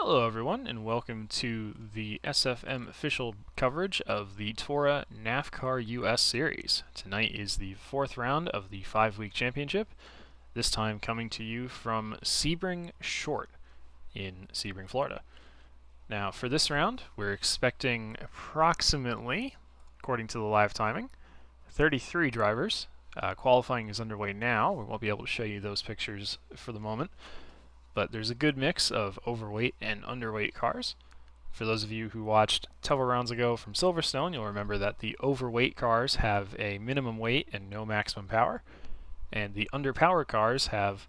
Hello everyone, and welcome to the SFM official coverage of the TORA NAFFCAR US Series. Tonight is the fourth round of the 5-week championship, this time coming to you from Sebring Short in Sebring, Florida. Now for this round, we're expecting approximately, according to the live timing, 33 drivers. Qualifying is underway now. We won't be able to show you those pictures for the moment. But there's a good mix of overweight and underweight cars. For those of you who watched several rounds ago from Silverstone, you'll remember that the overweight cars have a minimum weight and no maximum power, and the underpowered cars have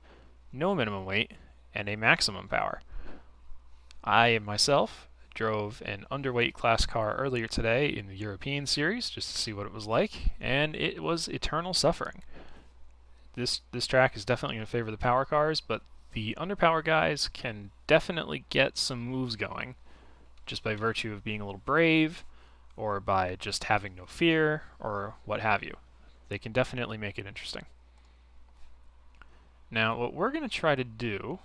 no minimum weight and a maximum power. I myself drove an underweight class car earlier today in the European Series just to see what it was like, and it was eternal suffering. This track is definitely going to favor the power cars, but the underpower guys can definitely get some moves going just by virtue of being a little brave or by just having no fear or what have you. They can definitely make it interesting. Now what we're going to try to do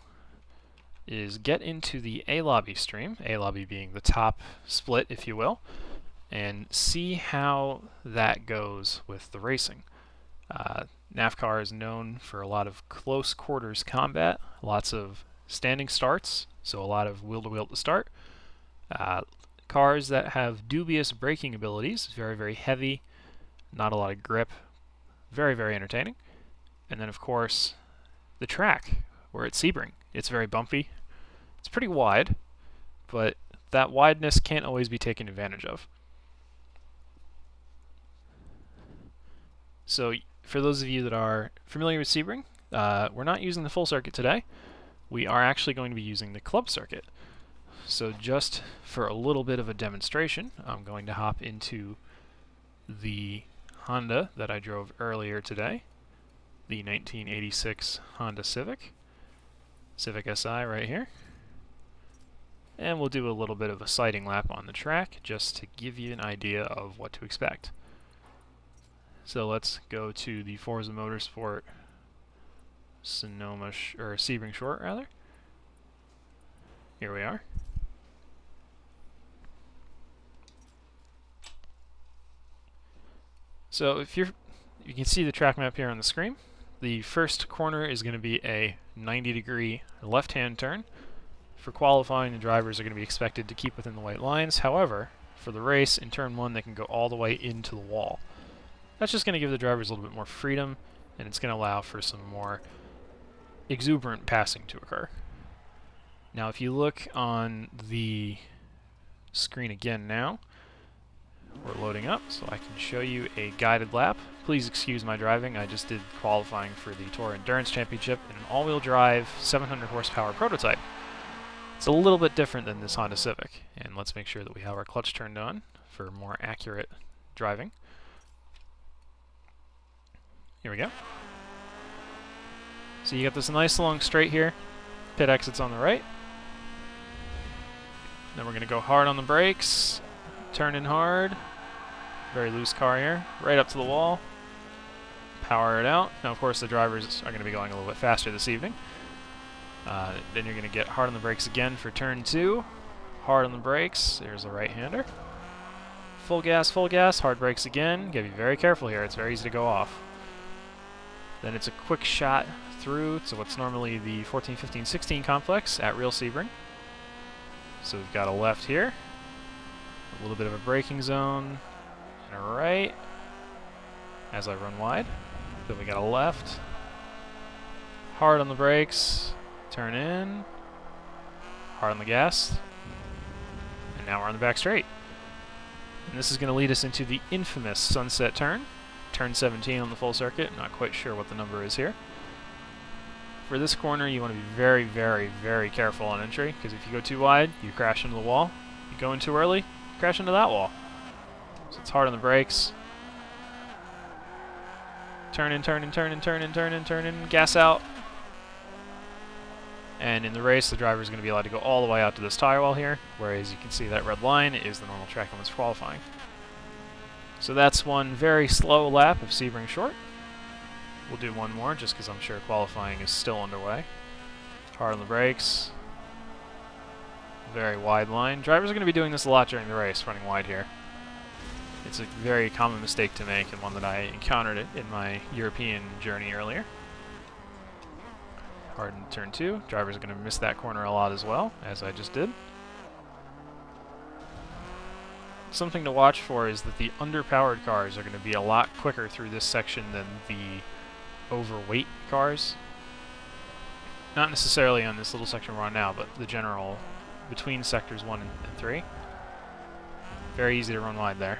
is get into the A-Lobby stream, A-Lobby being the top split if you will, and see how that goes with the racing. NAFFCAR is known for a lot of close quarters combat, lots of standing starts, so a lot of wheel-to-wheel to start. Cars that have dubious braking abilities, very, very heavy, not a lot of grip, very, very entertaining. And then, of course, the track. We're at Sebring. It's very bumpy. It's pretty wide, but that wideness can't always be taken advantage of. So for those of you that are familiar with Sebring, we're not using the full circuit today. We are actually going to be using the club circuit. So just for a little bit of a demonstration, I'm going to hop into the Honda that I drove earlier today, the 1986 Honda Civic SI right here. And we'll do a little bit of a sighting lap on the track just to give you an idea of what to expect. So let's go to the Forza Motorsport Sebring Short rather. Here we are. So if you can see the track map here on the screen. The first corner is going to be a 90-degree left-hand turn. For qualifying, the drivers are going to be expected to keep within the white lines. However, for the race, in turn 1, they can go all the way into the wall. That's just going to give the drivers a little bit more freedom, and it's going to allow for some more exuberant passing to occur. Now, if you look on the screen again now, we're loading up, so I can show you a guided lap. Please excuse my driving. I just did qualifying for the TORA Endurance Championship in an all-wheel drive 700 horsepower prototype. It's a little bit different than this Honda Civic, and let's make sure that we have our clutch turned on for more accurate driving. Here we go. So you got this nice long straight here. Pit exit's on the right. Then we're going to go hard on the brakes. Turn in hard. Very loose car here. Right up to the wall. Power it out. Now, of course, the drivers are going to be going a little bit faster this evening. Then you're going to get hard on the brakes again for turn 2. Hard on the brakes. There's the right-hander. Full gas, hard brakes again. Got to be very careful here. It's very easy to go off. Then it's a quick shot through to what's normally the 14, 15, 16 complex at real Sebring. So we've got a left here, a little bit of a braking zone, and a right as I run wide. Then we got a left, hard on the brakes, turn in, hard on the gas, and now we're on the back straight. And this is going to lead us into the infamous sunset turn. Turn 17 on the full circuit, not quite sure what the number is here. For this corner, you want to be very, very, very careful on entry, because if you go too wide, you crash into the wall. If you go in too early, you crash into that wall. So it's hard on the brakes. Turn in, turn in, turn in, turn in, turn in, turn in, gas out. And in the race, the driver is going to be allowed to go all the way out to this tire wall here, whereas you can see that red line is the normal track limits for qualifying. So that's one very slow lap of Sebring Short. We'll do one more just because I'm sure qualifying is still underway. Hard on the brakes. very wide line. Drivers are going to be doing this a lot during the race, running wide here. It's a very common mistake to make, and one that I encountered it in my European journey earlier. Hard in turn 2. Drivers are going to miss that corner a lot as well, as I just did. Something to watch for is that the underpowered cars are going to be a lot quicker through this section than the overweight cars. Not necessarily on this little section we're on now, but the general between sectors 1 and 3. Very easy to run wide there.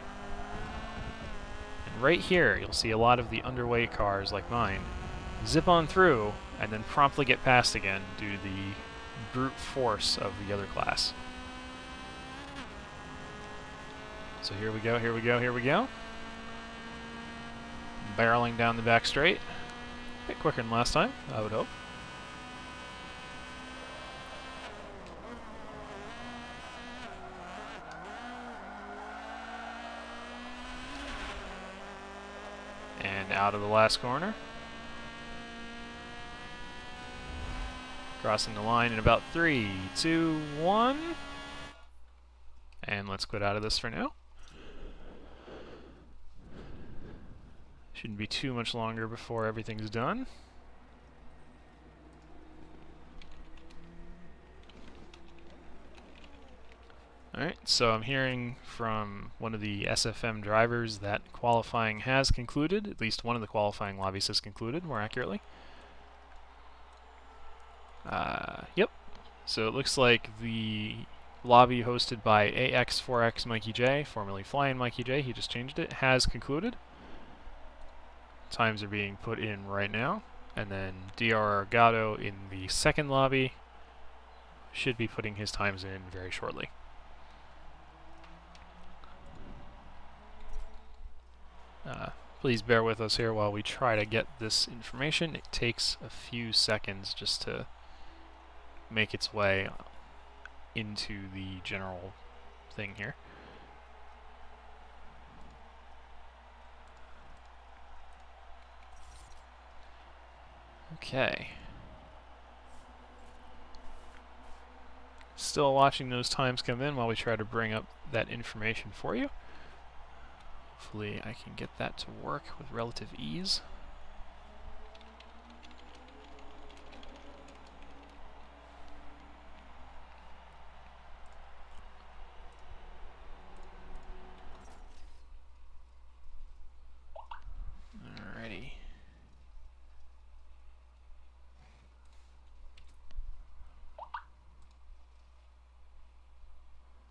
And right here, you'll see a lot of the underweight cars like mine zip on through and then promptly get passed again due to the brute force of the other class. So here we go, here we go, here we go. Barreling down the back straight. A bit quicker than last time, I would hope. And out of the last corner. Crossing the line in about 3, 2, 1. And let's quit out of this for now. Shouldn't be too much longer before everything's done. Alright, so I'm hearing from one of the SFM drivers that qualifying has concluded. At least one of the qualifying lobbies has concluded, more accurately. Yep. So it looks like the lobby hosted by AX4X Mikey J, formerly Flying Mikey J, he just changed it, has concluded. Times are being put in right now. And then DR Argato in the second lobby should be putting his times in very shortly. Please bear with us here while we try to get this information. It takes a few seconds just to make its way into the general thing here. Okay. Still watching those times come in while we try to bring up that information for you. Hopefully I can get that to work with relative ease. Alrighty.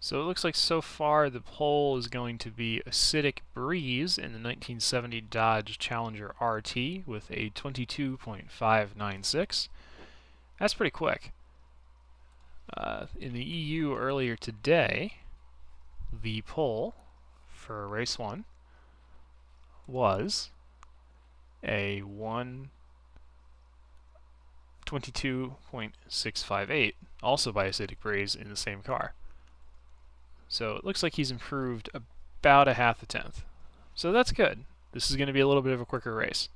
So it looks like so far the pole is going to be Acidic Breeze in the 1970 Dodge Challenger RT with a 22.596. That's pretty quick. In the EU earlier today, the pole for race 1 was a 122.658, also by Acidic Breeze in the same car. So it looks like he's improved about a half a tenth. So that's good. This is going to be a little bit of a quicker race.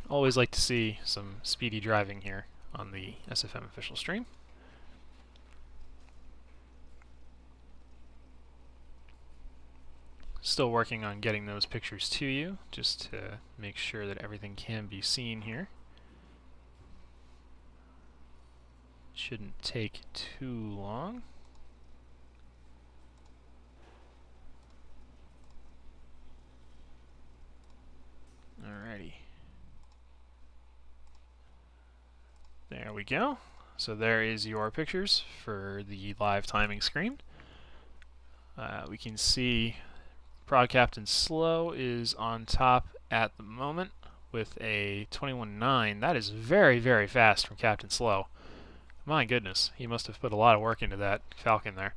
Always like to see some speedy driving here on the SFM official stream. Still working on getting those pictures to you, just to make sure that everything can be seen here. Shouldn't take too long. Alrighty. There we go. So there is your pictures for the live timing screen. We can see Prod Captain Slow is on top at the moment with a 21.9. That is very, very fast from Captain Slow. My goodness, he must have put a lot of work into that Falcon there.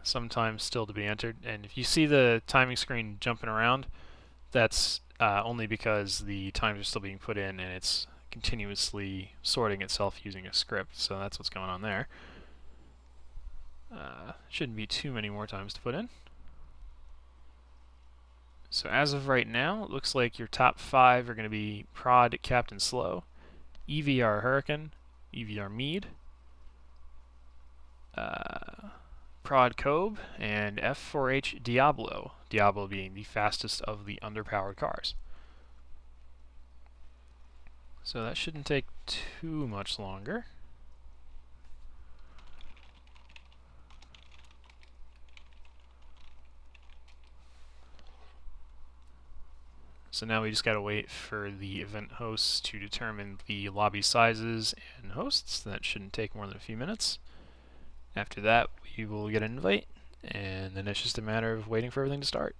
Sometimes still to be entered. And if you see the timing screen jumping around, that's only because the times are still being put in and it's continuously sorting itself using a script. So that's what's going on there. Shouldn't be too many more times to put in. So as of right now, it looks like your top 5 are going to be Prod Captain Slow, EVR Hurricane, EVR Mead, Prod Kobe, and F4H Diablo. Diablo being the fastest of the underpowered cars. So that shouldn't take too much longer. So now we just gotta wait for the event hosts to determine the lobby sizes and hosts. That shouldn't take more than a few minutes. After that, we will get an invite, and then it's just a matter of waiting for everything to start.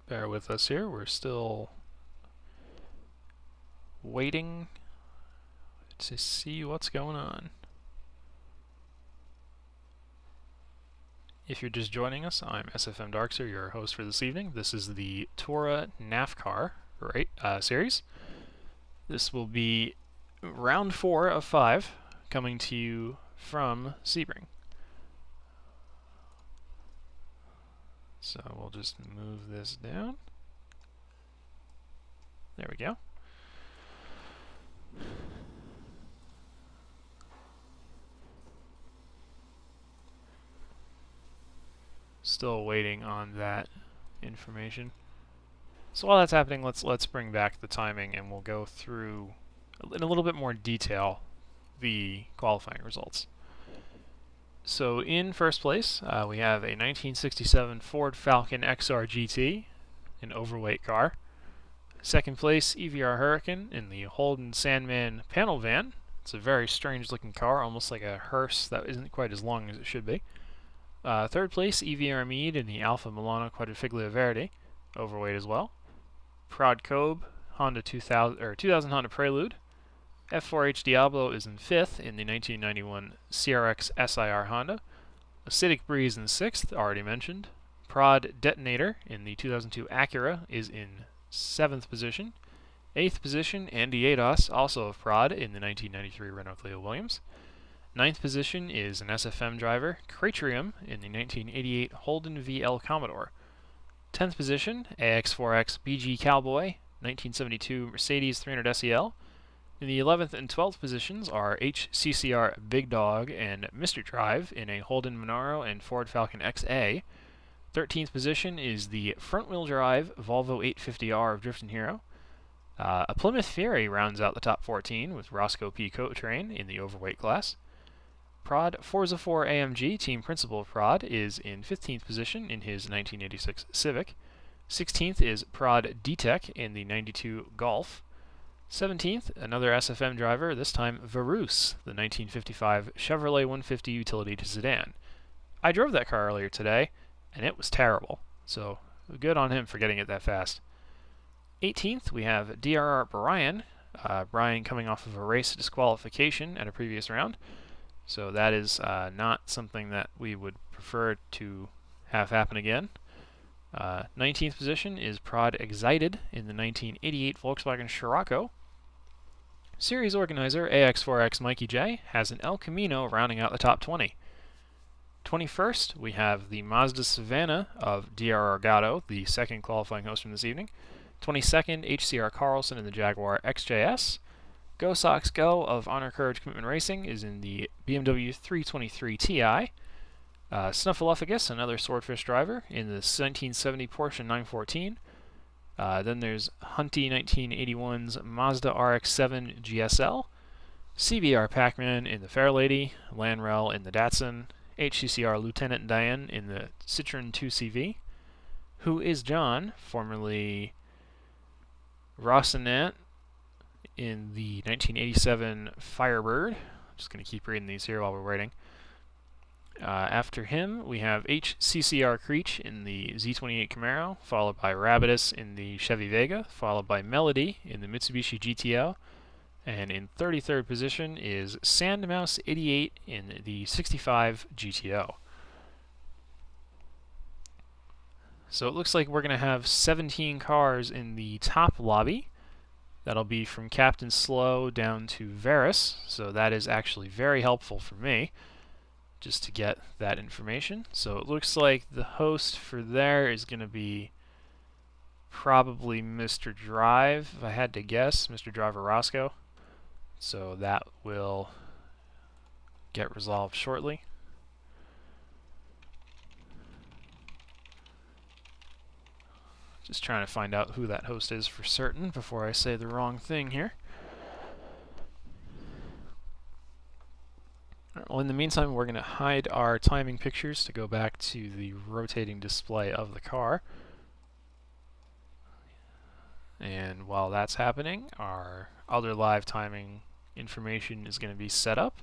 Bear with us here, we're still waiting to see what's going on. If you're just joining us, I'm SFM Darkster, your host for this evening. This is the TORA NAFFCAR series. This will be round 4 of 5, coming to you from Sebring. So we'll just move this down. There we go. Still waiting on that information. So while that's happening, let's bring back the timing, and we'll go through in a little bit more detail the qualifying results. So in first place, we have a 1967 Ford Falcon XR GT, an overweight car. Second place, EVR Hurricane in the Holden Sandman panel van. It's a very strange looking car, almost like a hearse that isn't quite as long as it should be. Third place, EVR Mead in the Alfa Milano Quadrifiglio Verde, overweight as well. Prod Kobe, Honda 2000 Honda Prelude. F4H Diablo is in 5th in the 1991 CRX SIR Honda. Acidic Breeze in 6th, already mentioned. Prod Detonator in the 2002 Acura is in 7th position. 8th position, Andy Ados, also of Prod, in the 1993 Renault Clio Williams. 9th position is an SFM driver, Cratrium, in the 1988 Holden VL Commodore. 10th position, AX4X BG Cowboy, 1972 Mercedes 300 SEL. In the 11th and 12th positions are HCCR Big Dog and Mr. Drive in a Holden Monaro and Ford Falcon XA. 13th position is the front-wheel drive Volvo 850R of Driftin' Hero. A Plymouth Fury rounds out the top 14 with Roscoe P. Cotrain in the overweight class. Prod Forza 4 AMG, team principal of Prod, is in 15th position in his 1986 Civic. 16th is Prod D-Tech in the 92 Golf. 17th, another SFM driver, this time Varus, the 1955 Chevrolet 150 utility sedan. I drove that car earlier today, and it was terrible, so good on him for getting it that fast. 18th, we have DRR Brian. Brian coming off of a race disqualification at a previous round, so that is not something that we would prefer to have happen again. 19th position is Prod Excited in the 1988 Volkswagen Scirocco. Series organizer AX4X Mikey J has an El Camino rounding out the top 20. 21st, we have the Mazda Savannah of DRR Gatto, the second qualifying host from this evening. 22nd, HCR Carlson in the Jaguar XJS. Go Sox Go of Honor Courage Commitment Racing is in the BMW 323 Ti. Snuffleupagus, another Swordfish driver, in the 1970 Porsche 914. Then there's Hunty 1981's Mazda RX-7 GSL. CBR Pac-Man in the Fairlady. Lanrel in the Datsun. HCCR Lieutenant Diane in the Citroen 2CV. Who is John, formerly Rocinante in the 1987 Firebird. I'm just going to keep reading these here while we're waiting. After him, we have HCCR Creech in the Z28 Camaro, followed by Rabidus in the Chevy Vega, followed by Melody in the Mitsubishi GTO, and in 33rd position is Sandmouse 88 in the 65 GTO. So it looks like we're going to have 17 cars in the top lobby. That'll be from Captain Slow down to Varus, so that is actually very helpful for me, just to get that information. So it looks like the host for there is going to be probably Mr. Drive, if I had to guess, Mr. Driver Roscoe. So that will get resolved shortly. Just trying to find out who that host is for certain before I say the wrong thing here. Well, in the meantime, we're going to hide our timing pictures to go back to the rotating display of the car. And while that's happening, our other live timing information is going to be set up,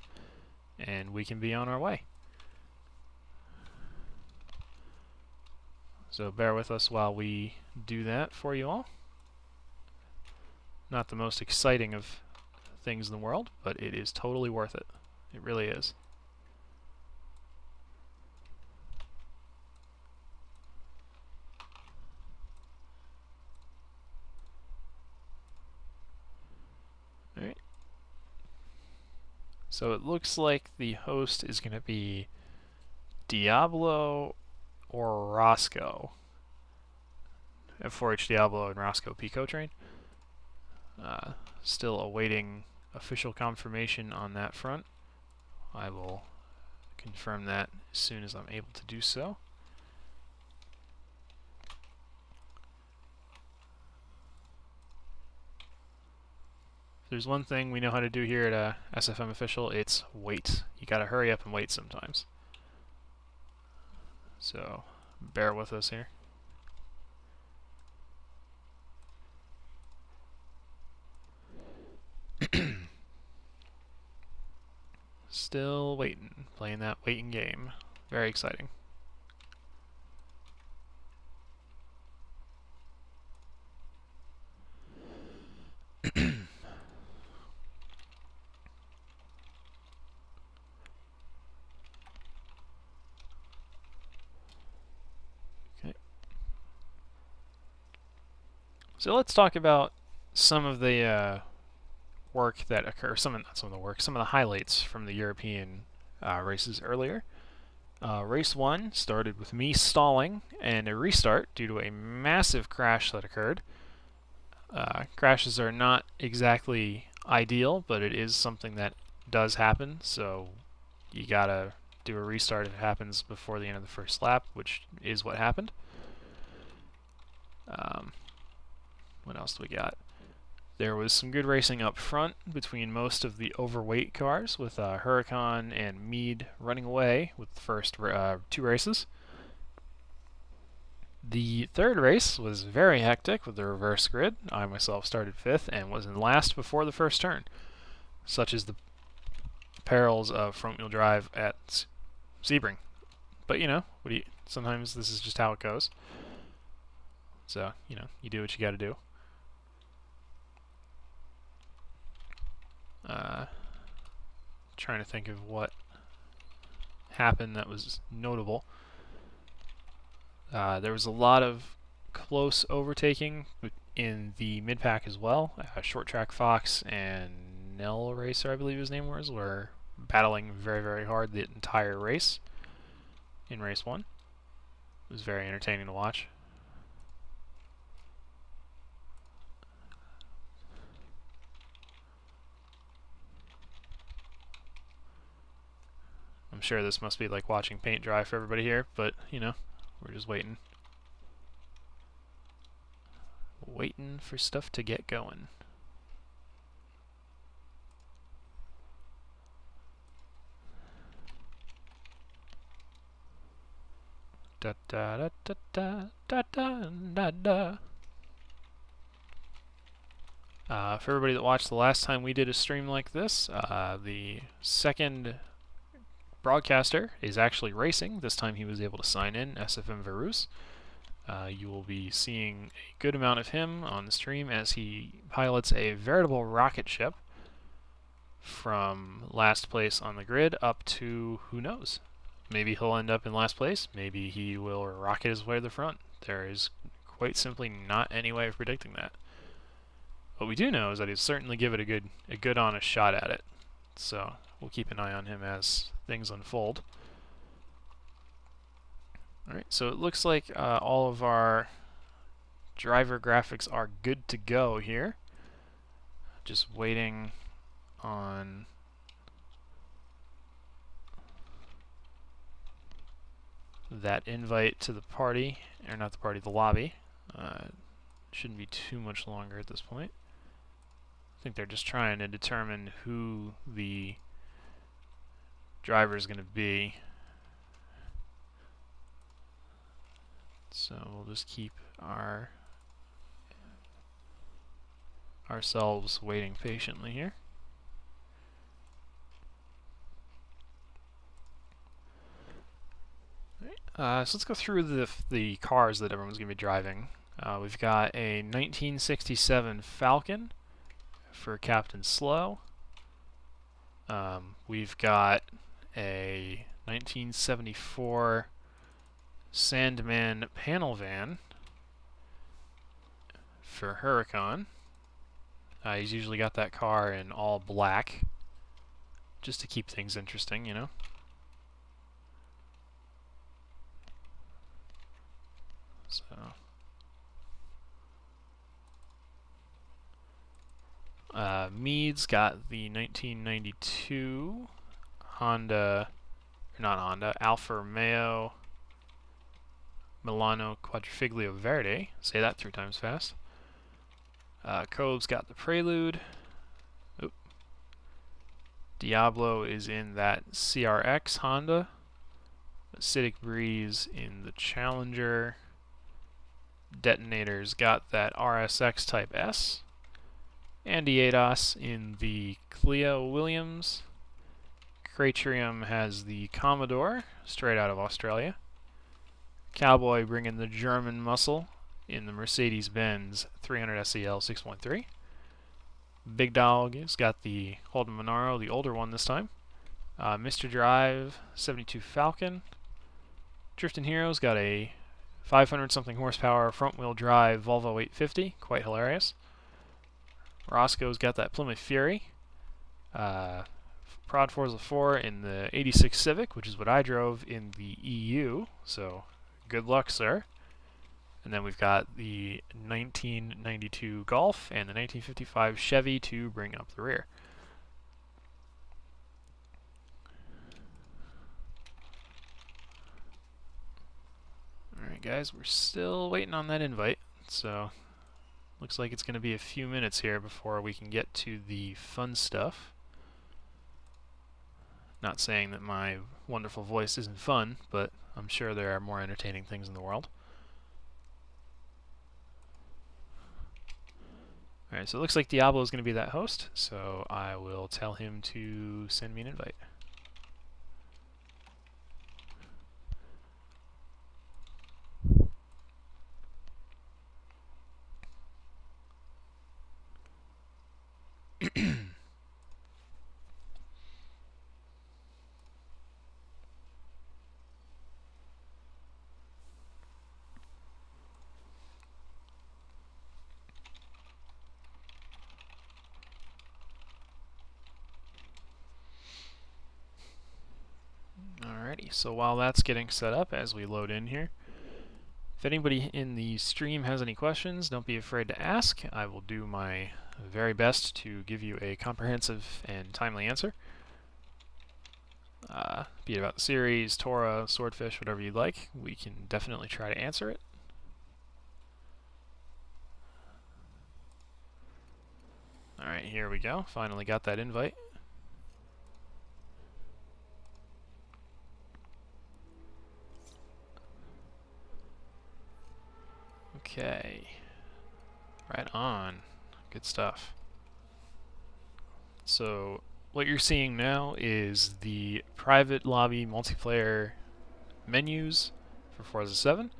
and we can be on our way. So bear with us while we do that for you all. Not the most exciting of things in the world, but it is totally worth it. It really is. Alright. So it looks like the host is going to be Diablo or Roscoe. F4H Diablo and Roscoe Pico train. Still awaiting official confirmation on that front. I will confirm that as soon as I'm able to do so. If there's one thing we know how to do here at SFM Official, it's wait. You gotta hurry up and wait sometimes. So bear with us here. Still waiting, playing that waiting game. Very exciting. Okay. So let's talk about some of the work that occur, some of the highlights from the European races earlier. Race 1 started with me stalling and a restart due to a massive crash that occurred. Crashes are not exactly ideal, but it is something that does happen, so you gotta do a restart if it happens before the end of the first lap, which is what happened. What else do we got? There was some good racing up front between most of the overweight cars, with Huracan and Meade running away with the first 2 races. The third race was very hectic with the reverse grid. I myself started 5th and was in last before the first turn. Such is the perils of front-wheel drive at Sebring. But you know, sometimes this is just how it goes. So, you know, you do what you gotta do. Trying to think of what happened that was notable. There was a lot of close overtaking in the mid-pack as well. Short Track Fox and Nell Racer, I believe his name was, were battling very, very hard the entire race in race 1. It was very entertaining to watch. I'm sure this must be like watching paint dry for everybody here, but, you know, we're just waiting. Waiting for stuff to get going. Da da da da da da da da da. For everybody that watched the last time we did a stream like this, the second broadcaster is actually racing. This time he was able to sign in, SFM Varus. You will be seeing a good amount of him on the stream as he pilots a veritable rocket ship from last place on the grid up to, who knows, maybe he'll end up in last place, maybe he will rocket his way to the front. There is quite simply not any way of predicting that. What we do know is that he'll certainly give it a good honest shot at it. So we'll keep an eye on him as things unfold. Alright, so it looks like all of our driver graphics are good to go here. Just waiting on that invite to the party, or not the party, the lobby. Shouldn't be too much longer at this point. I think they're just trying to determine who the driver is going to be. So we'll just keep ourselves waiting patiently here. So let's go through the cars that everyone's going to be driving. We've got a 1967 Falcon for Captain Slow. We've got a 1974 Sandman panel van for Huracan. He's usually got that car in all black, just to keep things interesting, you know. So Mead's got the 1992 Alfa Romeo Milano Quadrifoglio Verde. Say that 3 times fast. Cobe's got the Prelude. Oop. Diablo is in that CRX Honda. Acidic Breeze in the Challenger. Detonator's got that RSX Type S. Andy Ados in the Clio Williams. Cratrium has the Commodore, straight out of Australia. Cowboy bringing the German muscle in the Mercedes-Benz 300 SEL 6.3. Big Dog has got the Holden Monaro, the older one this time. Mr. Drive 72 Falcon. Drifting Hero's got a 500-something horsepower front-wheel drive Volvo 850, quite hilarious. Roscoe's got that Plymouth Fury. Prod Forza 4 in the 86 Civic, which is what I drove in the EU, so good luck, sir. And then we've got the 1992 Golf and the 1955 Chevy to bring up the rear. Alright guys, we're still waiting on that invite, so looks like it's going to be a few minutes here before we can get to the fun stuff. Not saying that my wonderful voice isn't fun, but I'm sure there are more entertaining things in the world. Alright, so it looks like Diablo is going to be that host, so I will tell him to send me an invite. Alrighty, so while that's getting set up as we load in here, if anybody in the stream has any questions, don't be afraid to ask. I will do my very best to give you a comprehensive and timely answer. Be it about the series, TORA, Swordfish, whatever you'd like, we can definitely try to answer it. Alright, here we go. Finally got that invite. Okay. Right on. Good stuff. So, what you're seeing now is the private lobby multiplayer menus for Forza 7.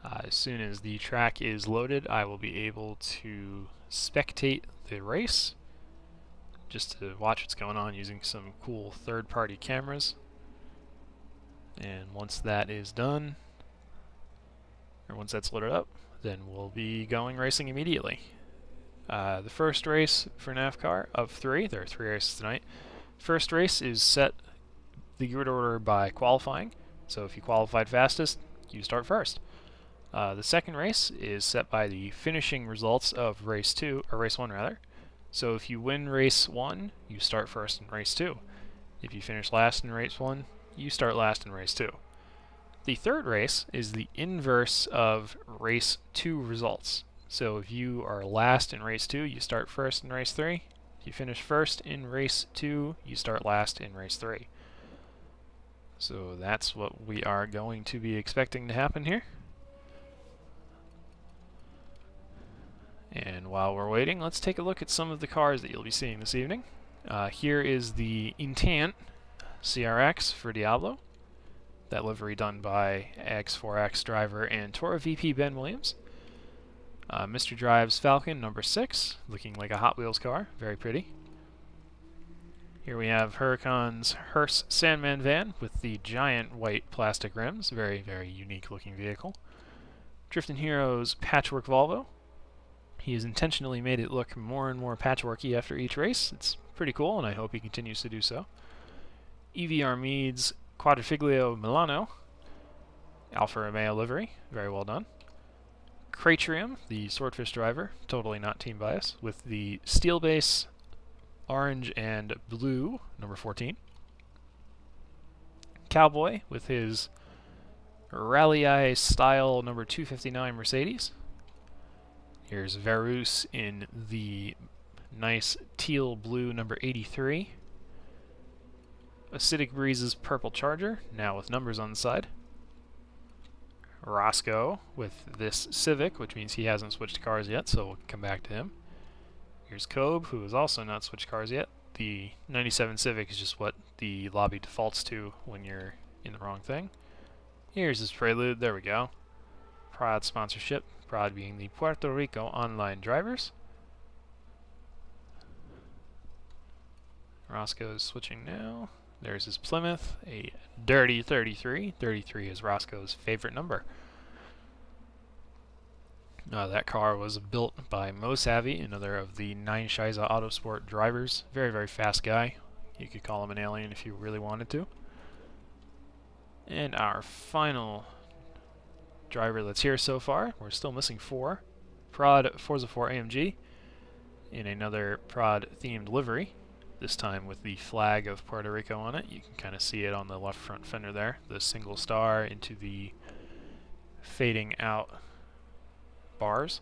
As soon as the track is loaded, I will be able to spectate the race, just to watch what's going on using some cool third-party cameras. And once that is done, or once that's loaded up, then we'll be going racing immediately. The first race for NAFFCAR of 3, there are 3 races tonight. First race is set the grid order by qualifying, so if you qualified fastest, you start first. The second race is set by the finishing results of race 2, or race 1 rather. So if you win race 1, you start first in race 2. If you finish last in race 1, you start last in race 2. The third race is the inverse of race 2 results. So if you are last in race 2, you start first in race 3. If you finish first in race 2, you start last in race 3. So that's what we are going to be expecting to happen here. And while we're waiting, let's take a look at some of the cars that you'll be seeing this evening. Here is the Intant CRX for Diablo. That livery done by X4X driver and TORA VP Ben Williams. Mr. Drive's Falcon number 6, looking like a Hot Wheels car, very pretty. Here we have Huracan's Hearse Sandman van with the giant white plastic rims, very, very unique looking vehicle. Driftin' Hero's Patchwork Volvo. He has intentionally made it look more and more patchworky after each race. It's pretty cool, and I hope he continues to do so. EVR Mead's Quadrifiglio Milano, Alfa Romeo livery, very well done. Cratrium, the Swordfish driver, totally not team bias, with the steel base, orange and blue, number 14. Cowboy with his Rallye style number 259 Mercedes. Here's Verus in the nice teal blue number 83. Acidic Breeze's purple Charger, now with numbers on the side. Roscoe with this Civic, which means he hasn't switched cars yet, so we'll come back to him. Here's Kobe, who has also not switched cars yet. The 97 Civic is just what the lobby defaults to when you're in the wrong thing. Here's his Prelude, there we go. Prod sponsorship, Prod being the Puerto Rico Online Drivers. Roscoe is switching now. There's his Plymouth, a dirty 33. 33 is Roscoe's favorite number. That car was built by Mo Savvy, another of the 9 Shiza Autosport drivers. Very, very fast guy. You could call him an alien if you really wanted to. And our final driver that's here so far, we're still missing 4. Prod Forza 4 AMG in another Prod themed livery. This time with the flag of Puerto Rico on it. You can kind of see it on the left front fender there. The single star into the fading out bars.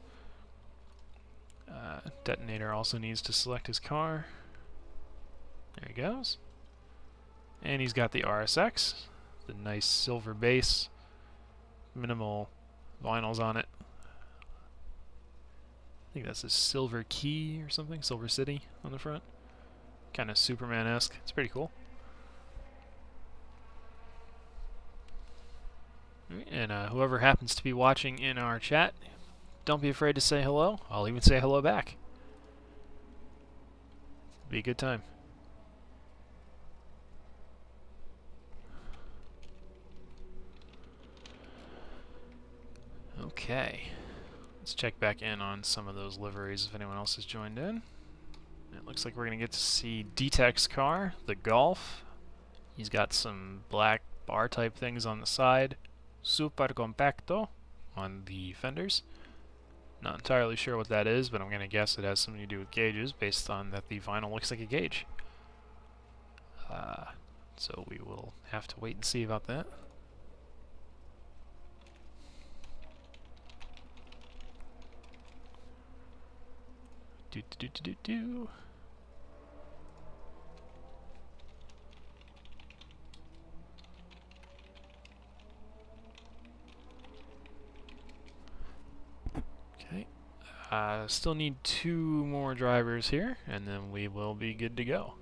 Detonator also needs to select his car. There he goes. And he's got the RSX, the nice silver base, minimal vinyls on it. I think that's a Silver Key or something, Silver City on the front. Kind of Superman-esque. It's pretty cool. And whoever happens to be watching in our chat, don't be afraid to say hello. I'll even say hello back. It'll be a good time. Okay. Let's check back in on some of those liveries if anyone else has joined in. It looks like we're going to get to see D-Tech's car, the Golf. He's got some black bar type things on the side. Super Compacto on the fenders. Not entirely sure what that is, but I'm going to guess it has something to do with gauges based on that the vinyl looks like a gauge. So we will have to wait and see about that. Do. Okay. Still need 2 more drivers here, and then we will be good to go.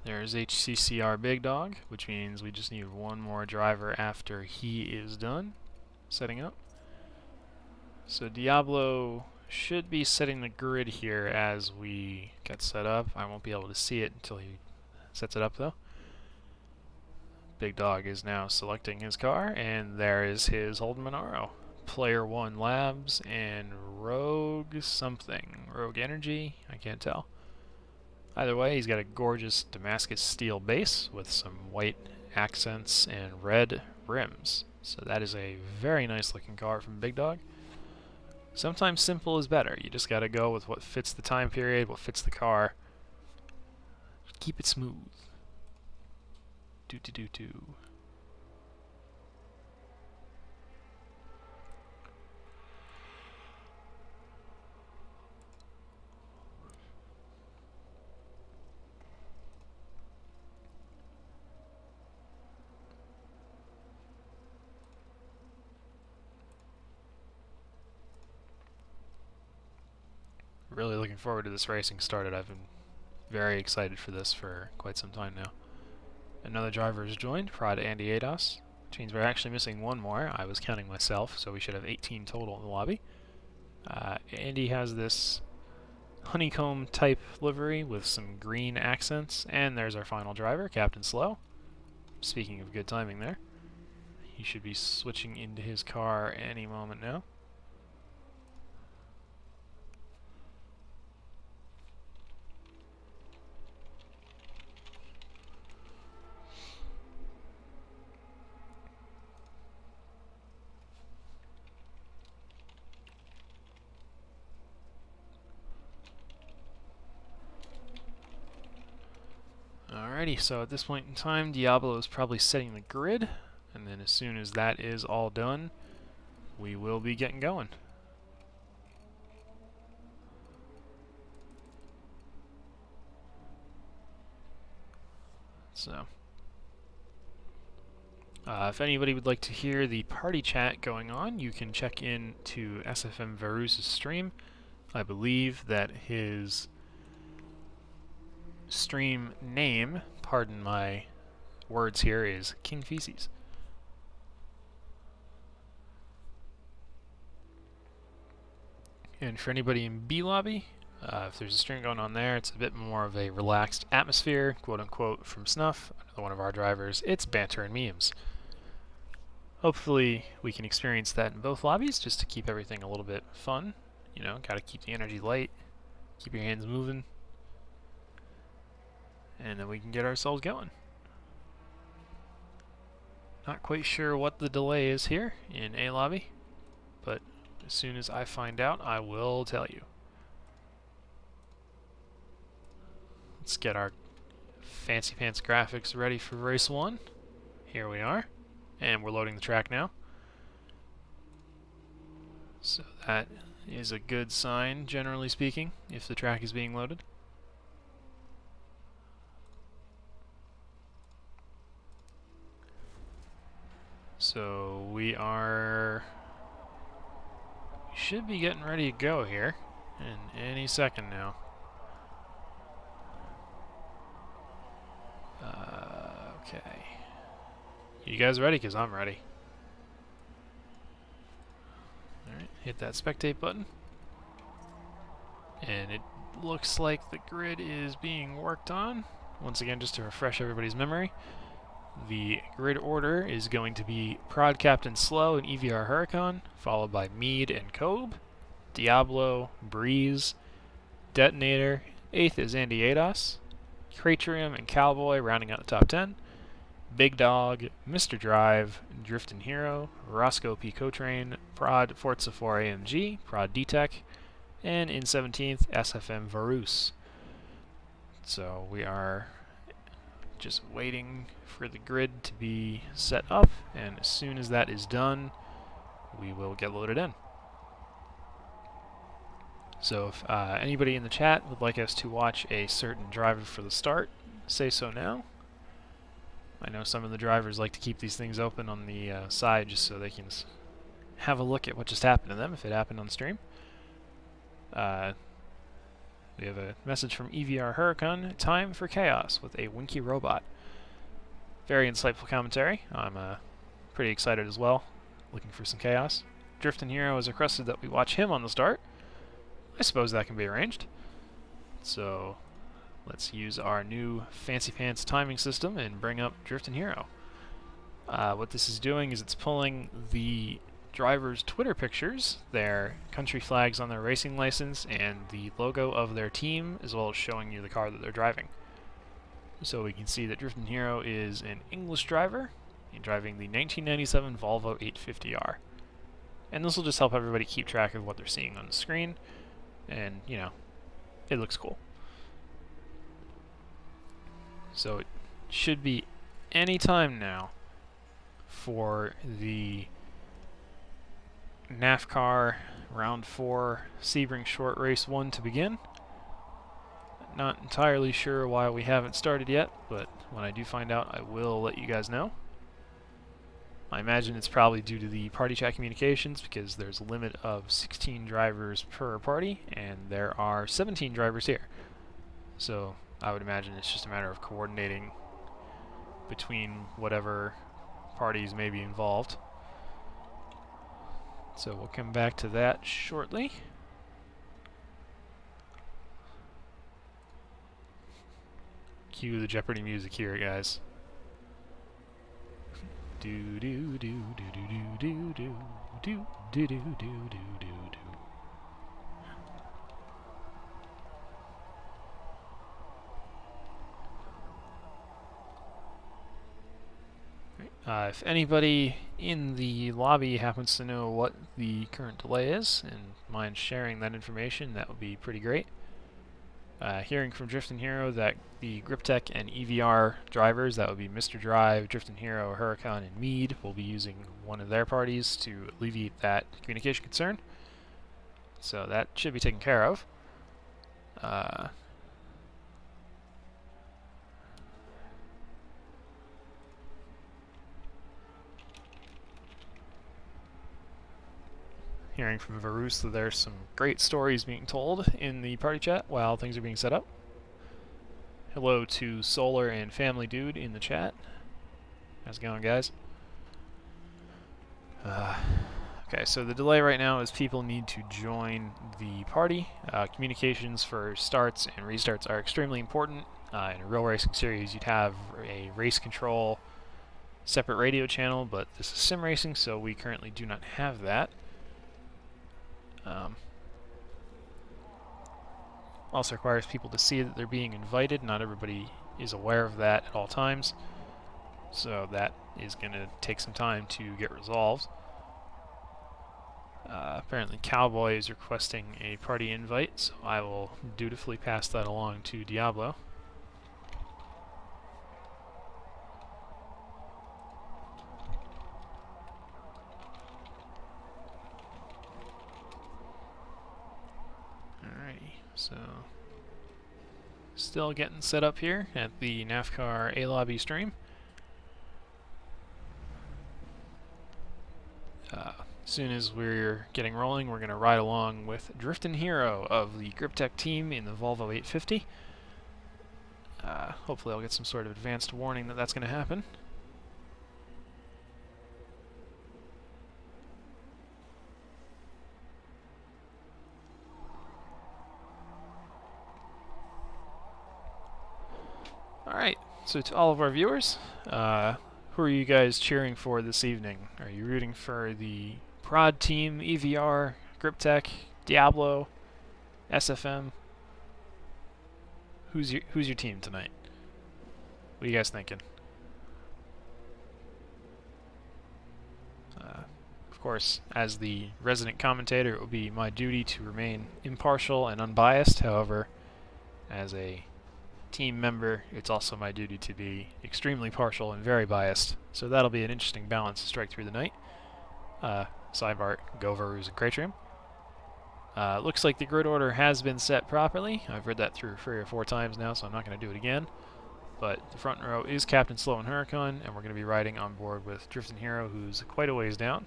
There's HCCR Big Dog, which means we just need one more driver after he is done setting up. So Diablo should be setting the grid here as we get set up. I won't be able to see it until he sets it up though. Big Dog is now selecting his car, and there is his Holden Monaro. Player 1 Labs and Rogue something. Rogue Energy? I can't tell. Either way, he's got a gorgeous Damascus steel base with some white accents and red rims. So that is a very nice looking car from Big Dog. Sometimes simple is better. You just gotta go with what fits the time period, what fits the car. Keep it smooth. Do. Really looking forward to this racing started. I've been very excited for this for quite some time now. Another driver has joined, Prod Andy Ados, which means we're actually missing one more. I was counting myself, so we should have 18 total in the lobby. Andy has this honeycomb type livery with some green accents, and there's our final driver, Captain Slow. Speaking of good timing there, he should be switching into his car any moment now. Alrighty, so at this point in time, Diablo is probably setting the grid, and then as soon as that is all done, we will be getting going. So, if anybody would like to hear the party chat going on, you can check in to SFM Varus's stream. I believe that his stream name, pardon my words here, is King Feces. And for anybody in B lobby, if there's a stream going on there, it's a bit more of a relaxed atmosphere, quote unquote, from Snuff, another one of our drivers. It's banter and memes. Hopefully we can experience that in both lobbies just to keep everything a little bit fun. You know, gotta keep the energy light, keep your hands moving, and then we can get ourselves going. Not quite sure what the delay is here in A lobby, but as soon as I find out, I will tell you. Let's get our fancy pants graphics ready for race 1. Here we are, and we're loading the track now. So that is a good sign, generally speaking, if the track is being loaded. So we should be getting ready to go here in any second now. Okay. You guys ready? Because I'm ready. Alright, hit that spectate button. And it looks like the grid is being worked on. Once again, just to refresh everybody's memory, the grid order is going to be Prod Captain Slow and EVR Huracan, followed by Mead and Kobe, Diablo, Breeze, Detonator, 8th is Andy Ados, Cratrium and Cowboy rounding out the top 10, Big Dog, Mr. Drive, Driftin' Hero, Roscoe P. Cotrain, Prod Forza 4 AMG, Prod D-Tech, and in 17th, SFM Varus. So we are just waiting for the grid to be set up, and as soon as that is done, we will get loaded in. So if anybody in the chat would like us to watch a certain driver for the start, say so now. I know some of the drivers like to keep these things open on the side just so they can have a look at what just happened to them if it happened on stream. We have a message from EVR Huracan, time for chaos with a Winky robot. Very insightful commentary. I'm pretty excited as well, looking for some chaos. Driftin' Hero has requested that we watch him on the start. I suppose that can be arranged. So let's use our new fancy pants timing system and bring up Driftin' Hero. What this is doing is it's pulling the drivers' Twitter pictures, their country flags on their racing license, and the logo of their team, as well as showing you the car that they're driving. So we can see that Driftin' Hero is an English driver, driving the 1997 Volvo 850R. And this will just help everybody keep track of what they're seeing on the screen, and, you know, it looks cool. So it should be any time now for the NAFFCAR Round 4 Sebring Short Race 1 to begin. Not entirely sure why we haven't started yet, but when I do find out, I will let you guys know. I imagine it's probably due to the party chat communications, because there's a limit of 16 drivers per party, and there are 17 drivers here. So I would imagine it's just a matter of coordinating between whatever parties may be involved. So we'll come back to that shortly. Cue the Jeopardy music here, guys. Do do do do do do do do do do do do do do. If anybody in the lobby happens to know what the current delay is and mind sharing that information, that would be pretty great. Hearing from Driftin' Hero that the GripTech and EVR drivers, that would be Mr. Drive, Driftin' Hero, Huracan, and Mead, will be using one of their parties to alleviate that communication concern. So that should be taken care of. Hearing from Varus that there's some great stories being told in the party chat while things are being set up. Hello to Solar and Family Dude in the chat. How's it going, guys? Okay, so the delay right now is people need to join the party. Communications for starts and restarts are extremely important. In a real racing series, you'd have a race control separate radio channel, but this is sim racing, so we currently do not have that. Also requires people to see that they're being invited. Not everybody is aware of that at all times, so that is going to take some time to get resolved. Apparently Cowboy is requesting a party invite, so I will dutifully pass that along to Diablo. So, still getting set up here at the NAFFCAR A-Lobby stream. As soon as we're getting rolling, we're going to ride along with Driftin' Hero of the GripTech team in the Volvo 850. Hopefully I'll get some sort of advanced warning that that's going to happen. Alright, so to all of our viewers, who are you guys cheering for this evening? Are you rooting for the Prod team, EVR, GripTech, Diablo, SFM? Who's your team tonight? What are you guys thinking? Of course, as the resident commentator, it will be my duty to remain impartial and unbiased. However, as a team member, it's also my duty to be extremely partial and very biased. So that'll be an interesting balance to strike through the night. Cybart, Govaruz, and Cratrium. Looks like the grid order has been set properly. I've read that through 3 or 4 times now, so I'm not going to do it again. But the front row is Captain Slow and Huracan, and we're going to be riding on board with Driftin' Hero, who's quite a ways down.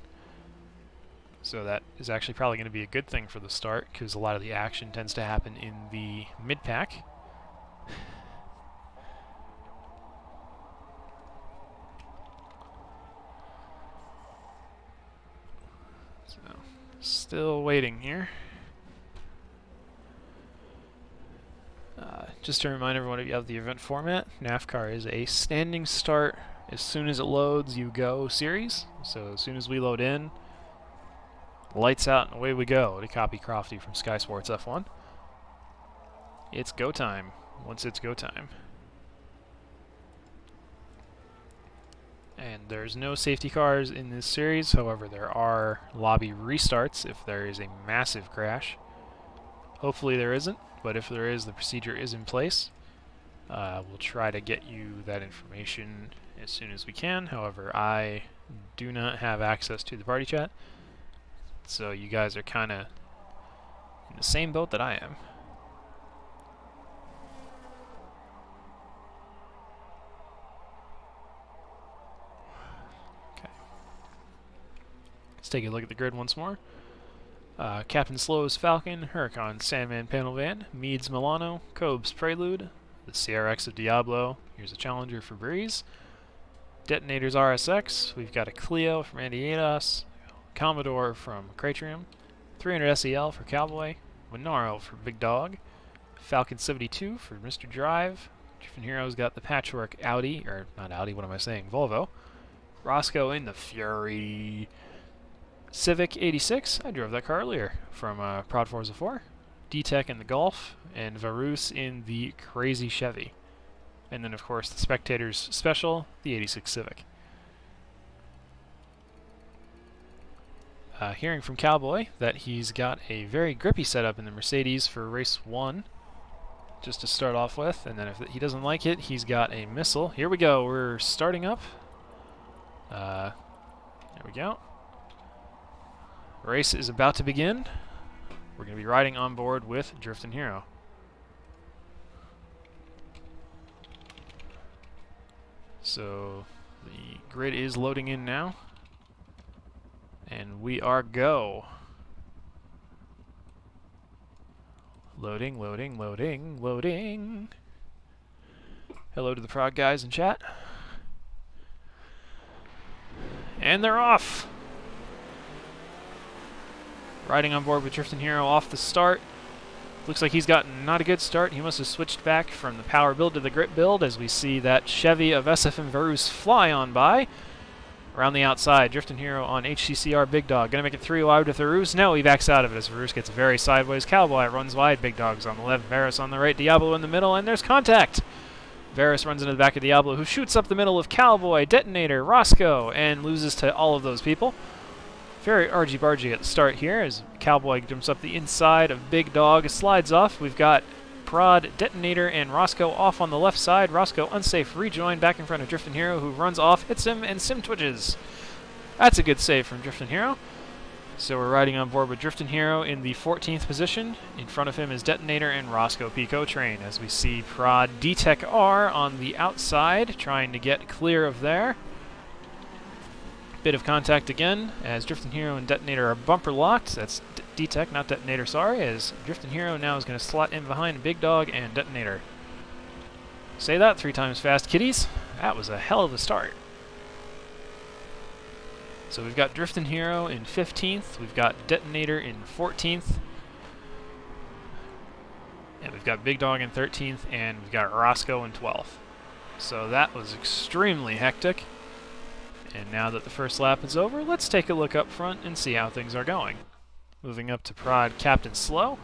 So that is actually probably going to be a good thing for the start, because a lot of the action tends to happen in the mid-pack. So, still waiting here. Just to remind everyone of the event format, NAFFCAR is a standing start. As soon as it loads, you go series. So as soon as we load in, lights out and away we go. To copy Crofty from Sky Sports F1. It's go time. Once it's go time. And there's no safety cars in this series. However, there are lobby restarts if there is a massive crash. Hopefully there isn't, but if there is, the procedure is in place. We'll try to get you that information as soon as we can. However, I do not have access to the party chat, so you guys are kind of in the same boat that I am. Okay. Let's take a look at the grid once more. Captain Slow's Falcon, Huracan Sandman Panel Van, Meads Milano, Cobes Prelude, the CRX of Diablo, here's a Challenger for Breeze, Detonators RSX, we've got a Clio from Andy Adas, Commodore from Cratrium, 300 SEL for Cowboy, Winaro for Big Dog, Falcon 72 for Mr. Drive, Drifting Hero's got the Patchwork Audi, or not Audi, what am I saying, Volvo, Roscoe in the Fury, Civic 86, I drove that car earlier, from Prod Forza 4. D-Tech in the Golf, and Varus in the Crazy Chevy. And then, of course, the Spectators Special, the 86 Civic. Hearing from Cowboy that he's got a very grippy setup in the Mercedes for Race 1, just to start off with, and then if he doesn't like it, he's got a missile. Here we go, we're starting up. There we go. Race is about to begin. We're going to be riding on board with Driftin' Hero. So the grid is loading in now. And we are go. Loading, loading, loading, loading. Hello to the prod guys in chat. And they're off! Riding on board with Driftin' Hero off the start. Looks like he's gotten not a good start. He must have switched back from the power build to the grip build as we see that Chevy of SFM Varus fly on by. Around the outside, Driftin' Hero on HCCR Big Dog. Gonna make it 3 wide with Varus. No, he backs out of it as Varus gets very sideways. Cowboy runs wide. Big Dog's on the left. Varus on the right. Diablo in the middle, and there's contact. Varus runs into the back of Diablo, who shoots up the middle of Cowboy, Detonator, Roscoe, and loses to all of those people. Very argy-bargy at the start here as Cowboy jumps up the inside of Big Dog, slides off. We've got Prod, Detonator, and Roscoe off on the left side. Roscoe unsafe rejoin back in front of Driftin' Hero, who runs off, hits him, and sim twitches. That's a good save from Driftin' Hero. So we're riding on board with Driftin' Hero in the 14th position. In front of him is Detonator and Roscoe Pico Train as we see Prod D-Tech R on the outside trying to get clear of there. Bit of contact again as Driftin' Hero and Detonator are bumper locked. That's D-Tech, not Detonator, sorry, as Driftin' Hero now is going to slot in behind Big Dog and Detonator. Say that 3 times fast, kiddies. That was a hell of a start. So we've got Driftin' Hero in 15th, we've got Detonator in 14th, and we've got Big Dog in 13th, and we've got Roscoe in 12th. So that was extremely hectic. And now that the first lap is over, let's take a look up front and see how things are going. Moving up to Prod Captain Slow.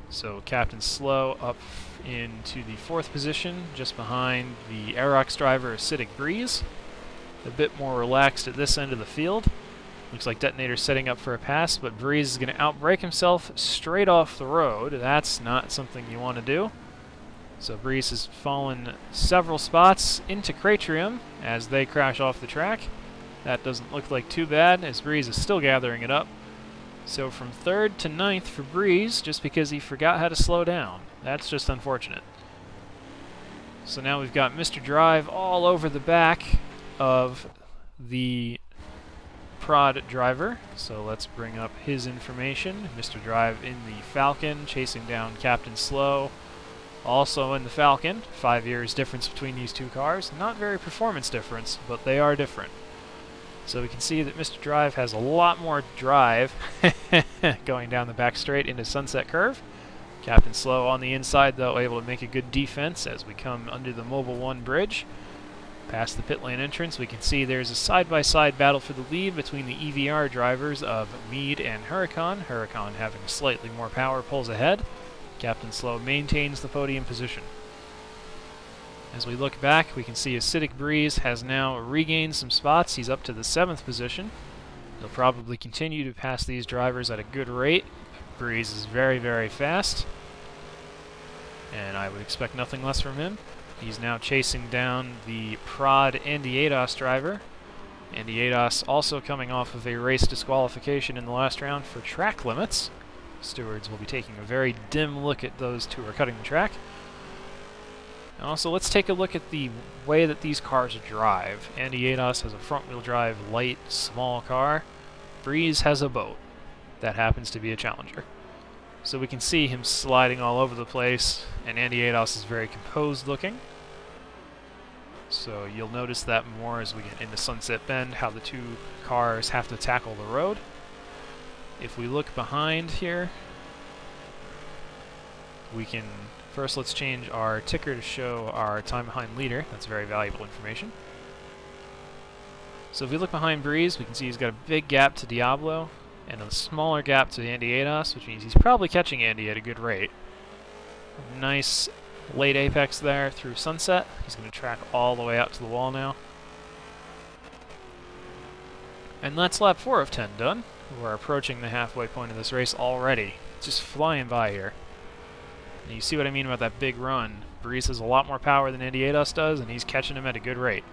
So Captain Slow up into the 4th position, just behind the Aerox driver Acidic Breeze. A bit more relaxed at this end of the field. Looks like Detonator's setting up for a pass, but Breeze is going to outbrake himself straight off the road. That's not something you want to do. So Breeze has fallen several spots into Cratrium as they crash off the track. That doesn't look like too bad as Breeze is still gathering it up. So from 3rd to 9th for Breeze just because he forgot how to slow down. That's just unfortunate. So now we've got Mr. Drive all over the back of the prod driver, so let's bring up his information. Mr. Drive in the Falcon, chasing down Captain Slow, also in the Falcon. 5 years difference between these two cars. Not very performance difference, but they are different. So we can see that Mr. Drive has a lot more drive going down the back straight into Sunset Curve. Captain Slow on the inside, though, able to make a good defense as we come under the Mobile 1 bridge. Past the pit lane entrance, we can see there's a side-by-side battle for the lead between the EVR drivers of Meade and Huracan. Huracan, having slightly more power, pulls ahead. Captain Slow maintains the podium position. As we look back, we can see Acidic Breeze has now regained some spots. He's up to the 7th position. He'll probably continue to pass these drivers at a good rate. Breeze is very, very fast, and I would expect nothing less from him. He's now chasing down the Prod Andy Ados driver. Andy Ados also coming off of a race disqualification in the last round for track limits. Stewards will be taking a very dim look at those two who are cutting the track. And also, let's take a look at the way that these cars drive. Andy Ados has a front-wheel drive, light, small car. Breeze has a boat that happens to be a Challenger. So we can see him sliding all over the place, and Andy Ados is very composed looking. So you'll notice that more as we get into Sunset Bend, how the two cars have to tackle the road. If we look behind here, we can... First, let's change our ticker to show our time behind leader. That's very valuable information. So if we look behind Breeze, we can see he's got a big gap to Diablo and a smaller gap to Andy Ados, which means he's probably catching Andy at a good rate. Nice late apex there through Sunset. He's going to track all the way out to the wall now. And that's lap 4 of 10 done. We're approaching the halfway point of this race already. It's just flying by here. And you see what I mean about that big run. Breeze has a lot more power than Andy Ados does, and he's catching him at a good rate.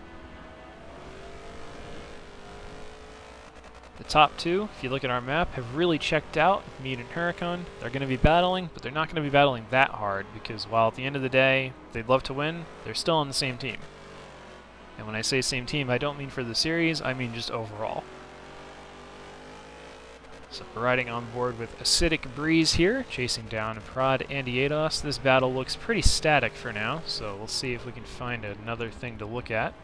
The top two, if you look at our map, have really checked out. Meade and Huracan. They're going to be battling, but they're not going to be battling that hard, because while at the end of the day they'd love to win, they're still on the same team. And when I say same team, I don't mean for the series, I mean just overall. So we're riding on board with Acidic Breeze here, chasing down Prod Andy Ados. This battle looks pretty static for now, so we'll see if we can find another thing to look at.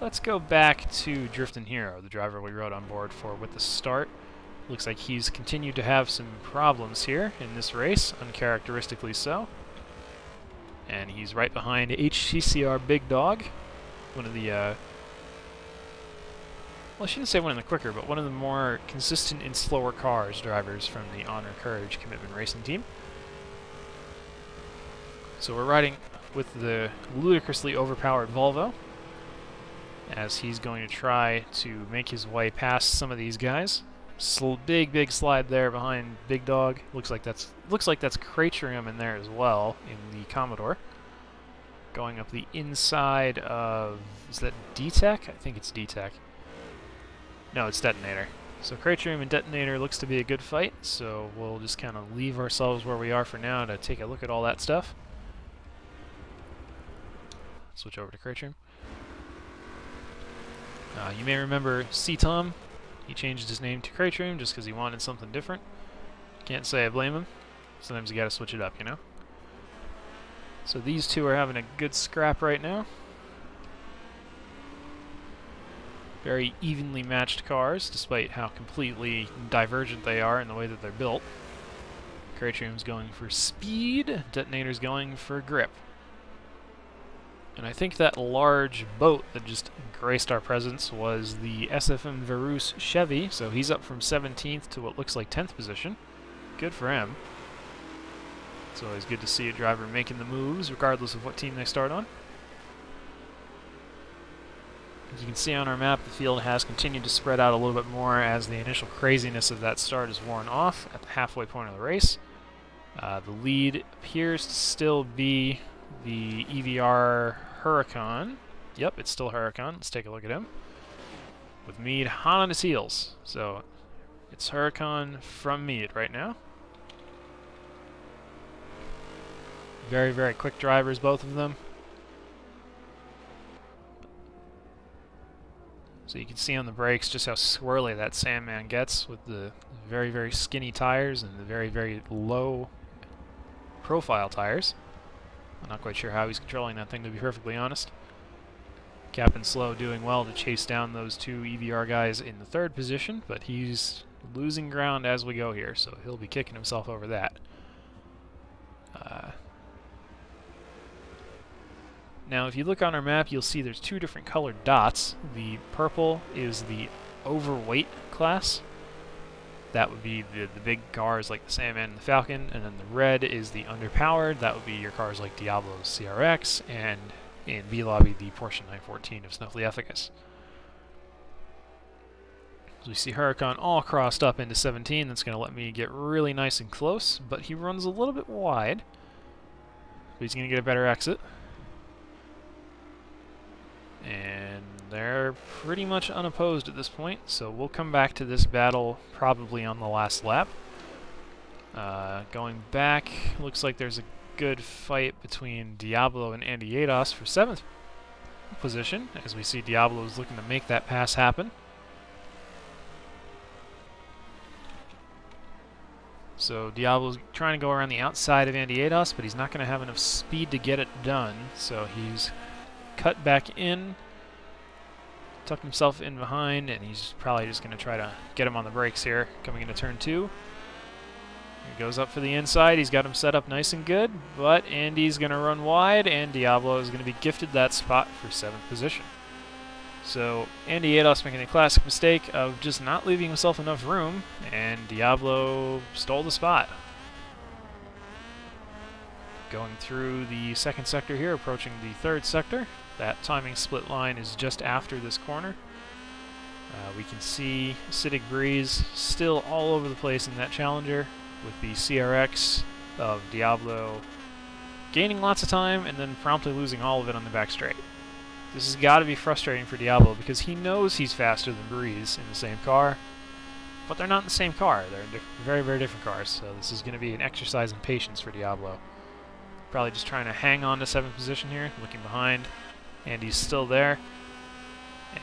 Let's go back to Driftin' Hero, the driver we rode on board for with the start. Looks like he's continued to have some problems here in this race, uncharacteristically so. And he's right behind HCCR Big Dog, one of the, well, I shouldn't say one of the quicker, but one of the more consistent in slower cars drivers from the Honor, Courage, Commitment Racing team. So we're riding with the ludicrously overpowered Volvo, as he's going to try to make his way past some of these guys. Big slide there behind Big Dog. Looks like that's Cratrium in there as well in the Commodore. Going up the inside of, is that D-Tech? I think it's D-Tech. No, it's Detonator. So Cratrium and Detonator looks to be a good fight, so we'll just kind of leave ourselves where we are for now to take a look at all that stuff. Switch over to Cratrium. You may remember C-Tom. He changed his name to Cratrium just because he wanted something different. Can't say I blame him. Sometimes you gotta switch it up, you know? So these two are having a good scrap right now. Very evenly matched cars, despite how completely divergent they are in the way that they're built. Cratrium's going for speed, Detonator's going for grip. And I think that large boat that just graced our presence was the SFM Verus Chevy, so he's up from 17th to what looks like 10th position. Good for him. It's always good to see a driver making the moves, regardless of what team they start on. As you can see on our map, the field has continued to spread out a little bit more as the initial craziness of that start is worn off at the halfway point of the race. The lead appears to still be the EVR Huracan. Yep, it's still Huracan. Let's take a look at him. With Meade hot on his heels. So it's Huracan from Meade right now. Very quick drivers, both of them. So you can see on the brakes just how swirly that Sandman gets with the very, very skinny tires and the very, very low profile tires. I'm not quite sure how he's controlling that thing, to be perfectly honest. Captain Slow doing well to chase down those two EVR guys in the third position, but he's losing ground as we go here, so he'll be kicking himself over that. Now, if you look on our map, you'll see there's two different colored dots. The purple is the overweight class. That would be the big cars like the Sandman and the Falcon, and then the red is the underpowered. That would be your cars like Diablo's CRX, and in B-Lobby, the Porsche 914 of Snuffleupagus. So we see Huracan all crossed up into 17. That's going to let me get really nice and close, but he runs a little bit wide. But he's going to get a better exit. And they're pretty much unopposed at this point, so we'll come back to this battle probably on the last lap. Going back, looks like there's a good fight between Diablo and Andy Yados for 7th position, as we see Diablo is looking to make that pass happen. So Diablo's trying to go around the outside of Andy Yados, but he's not going to have enough speed to get it done, so he's cut back in, tucked himself in behind, and he's probably just going to try to get him on the brakes here, coming into turn 2. He goes up for the inside, he's got him set up nice and good, but Andy's going to run wide, and Diablo is going to be gifted that spot for 7th position. So Andy Yados making a classic mistake of just not leaving himself enough room, and Diablo stole the spot. Going through the 2nd sector here, approaching the 3rd sector. That timing split line is just after this corner. We can see Acidic Breeze still all over the place in that Challenger, with the CRX of Diablo gaining lots of time and then promptly losing all of it on the back straight. This has got to be frustrating for Diablo because he knows he's faster than Breeze in the same car, but they're not in the same car. They're very, very different cars, so this is going to be an exercise in patience for Diablo. Probably just trying to hang on to 7th position here, looking behind. Andy's still there.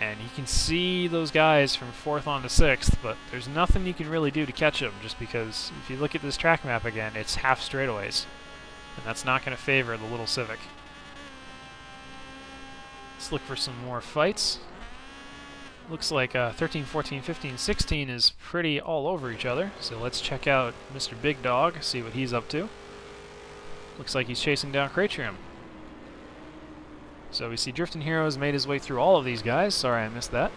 And you can see those guys from 4th on to 6th, but there's nothing you can really do to catch them, just because if you look at this track map again, it's half straightaways. And that's not going to favor the little Civic. Let's look for some more fights. Looks like 13, 14, 15, 16 is pretty all over each other, so let's check out Mr. Big Dog, see what he's up to. Looks like he's chasing down Cratrium. So we see Drifting Hero has made his way through all of these guys. Sorry I missed that.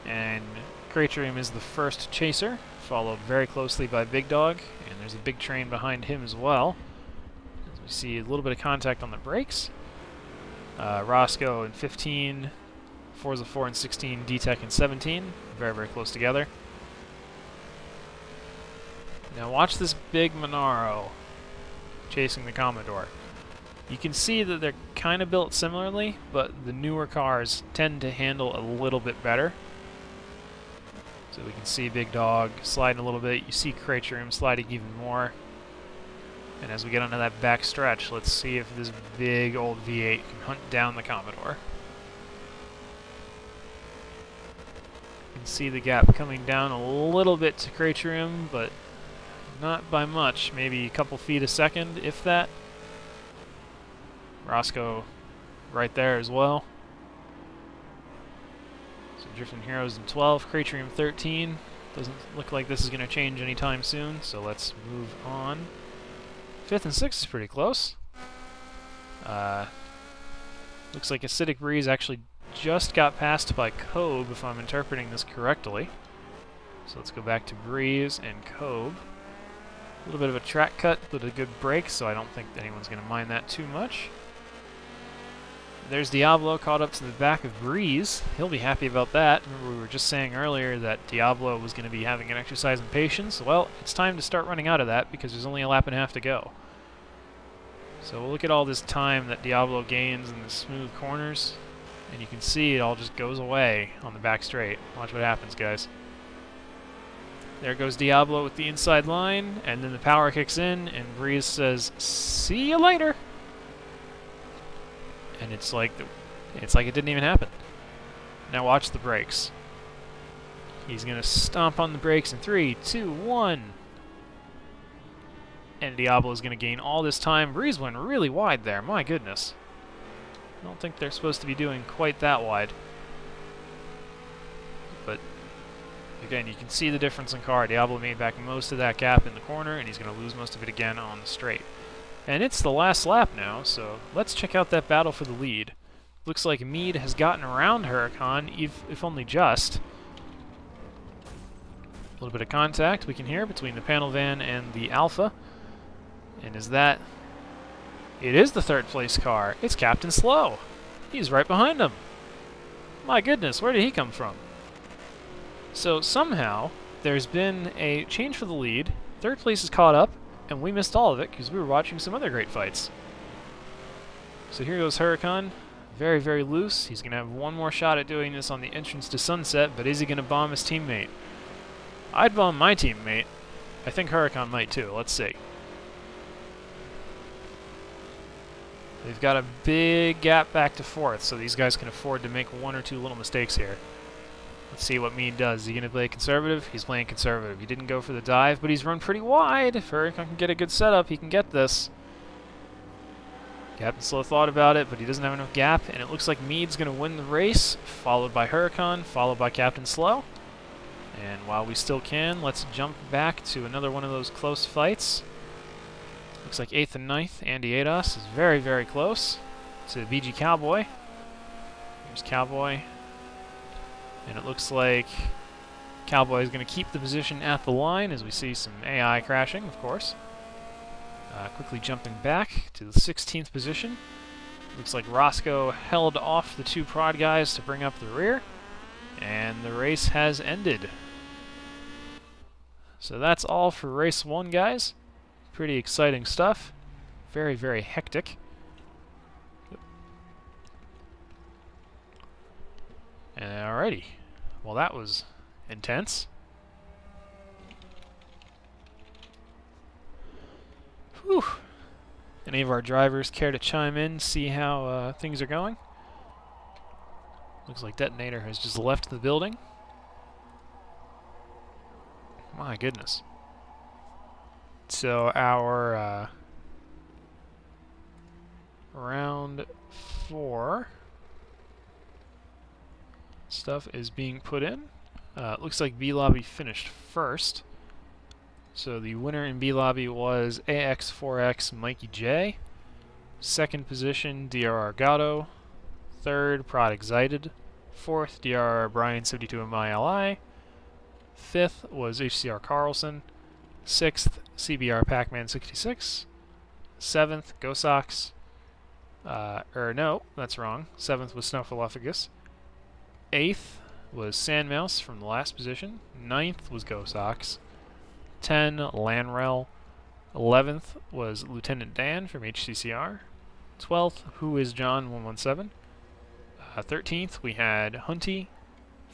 And Cratrium is the first chaser, followed very closely by Big Dog, and there's a big train behind him as well. As we see a little bit of contact on the brakes. Roscoe in 15, Forza 4 in 16, D-Tech in 17. Very, very close together. Now watch this big Monaro chasing the Commodore. You can see that they're kind of built similarly, but the newer cars tend to handle a little bit better. So we can see Big Dog sliding a little bit. You see Cratrium sliding even more. And as we get onto that back stretch, let's see if this big old V8 can hunt down the Commodore. You can see the gap coming down a little bit to Cratrium, but not by much. Maybe a couple feet a second, if that. Roscoe right there as well. So Drifting Heroes in 12, Cratrium 13. Doesn't look like this is going to change anytime soon, so let's move on. 5th and 6th is pretty close. Looks like Acidic Breeze actually just got passed by Kobe, if I'm interpreting this correctly. So let's go back to Breeze and Kobe. A little bit of a track cut, but a good break, so I don't think anyone's going to mind that too much. There's Diablo caught up to the back of Breeze. He'll be happy about that. Remember, we were just saying earlier that Diablo was going to be having an exercise in patience. Well, it's time to start running out of that because there's only a lap and a half to go. So we'll look at all this time that Diablo gains in the smooth corners, and you can see it all just goes away on the back straight. Watch what happens, guys. There goes Diablo with the inside line, and then the power kicks in, and Breeze says, "See you later." And it's like it didn't even happen. Now watch the brakes. He's going to stomp on the brakes in 3, 2, 1. And Diablo is going to gain all this time. Breeze went really wide there. My goodness. I don't think they're supposed to be doing quite that wide. But again, you can see the difference in car. Diablo made back most of that gap in the corner, and he's going to lose most of it again on the straight. And it's the last lap now, so let's check out that battle for the lead. Looks like Mead has gotten around Huracan, if only just. A little bit of contact we can hear between the panel van and the Alpha. And is that... It is the third place car. It's Captain Slow. He's right behind him. My goodness, where did he come from? So somehow, there's been a change for the lead. Third place is caught up, and we missed all of it because we were watching some other great fights. So here goes Huracan. Very, very loose. He's going to have one more shot at doing this on the entrance to Sunset, but is he going to bomb his teammate? I'd bomb my teammate. I think Huracan might too. Let's see. They've got a big gap back to fourth, so these guys can afford to make one or two little mistakes here. Let's see what Mead does. Is he going to play conservative? He's playing conservative. He didn't go for the dive, but he's run pretty wide. If Huracan can get a good setup, he can get this. Captain Slow thought about it, but he doesn't have enough gap, and it looks like Mead's going to win the race, followed by Huracan, followed by Captain Slow. And while we still can, let's jump back to another one of those close fights. Looks like 8th and 9th. Andy Ados is very, very close to BG Cowboy. Here's Cowboy. And it looks like Cowboy is going to keep the position at the line as we see some AI crashing, of course. Quickly jumping back to the 16th position. Looks like Roscoe held off the two prod guys to bring up the rear. And the race has ended. So that's all for race 1, guys. Pretty exciting stuff. Very, very hectic. Alrighty. Well, that was intense. Whew. Any of our drivers care to chime in, see how things are going? Looks like Detonator has just left the building. My goodness. So our round 4 stuff is being put in. It looks like B Lobby finished first. So the winner in B Lobby was AX4X Mikey J. Second position, DR Argato. Third, Prod Excited. Fourth, DR Brian 72 MILI. Fifth was HCR Carlson. Sixth, CBR Pac-Man 66. Seventh, Gosox. No, that's wrong. Seventh was Snuffleupagus. Eighth was Sandmouse from the last position. Ninth was Gosox. 10, Lanrel. 11th was Lieutenant Dan from HCCR. 12th, Who is John 117. 13th, we had Hunty.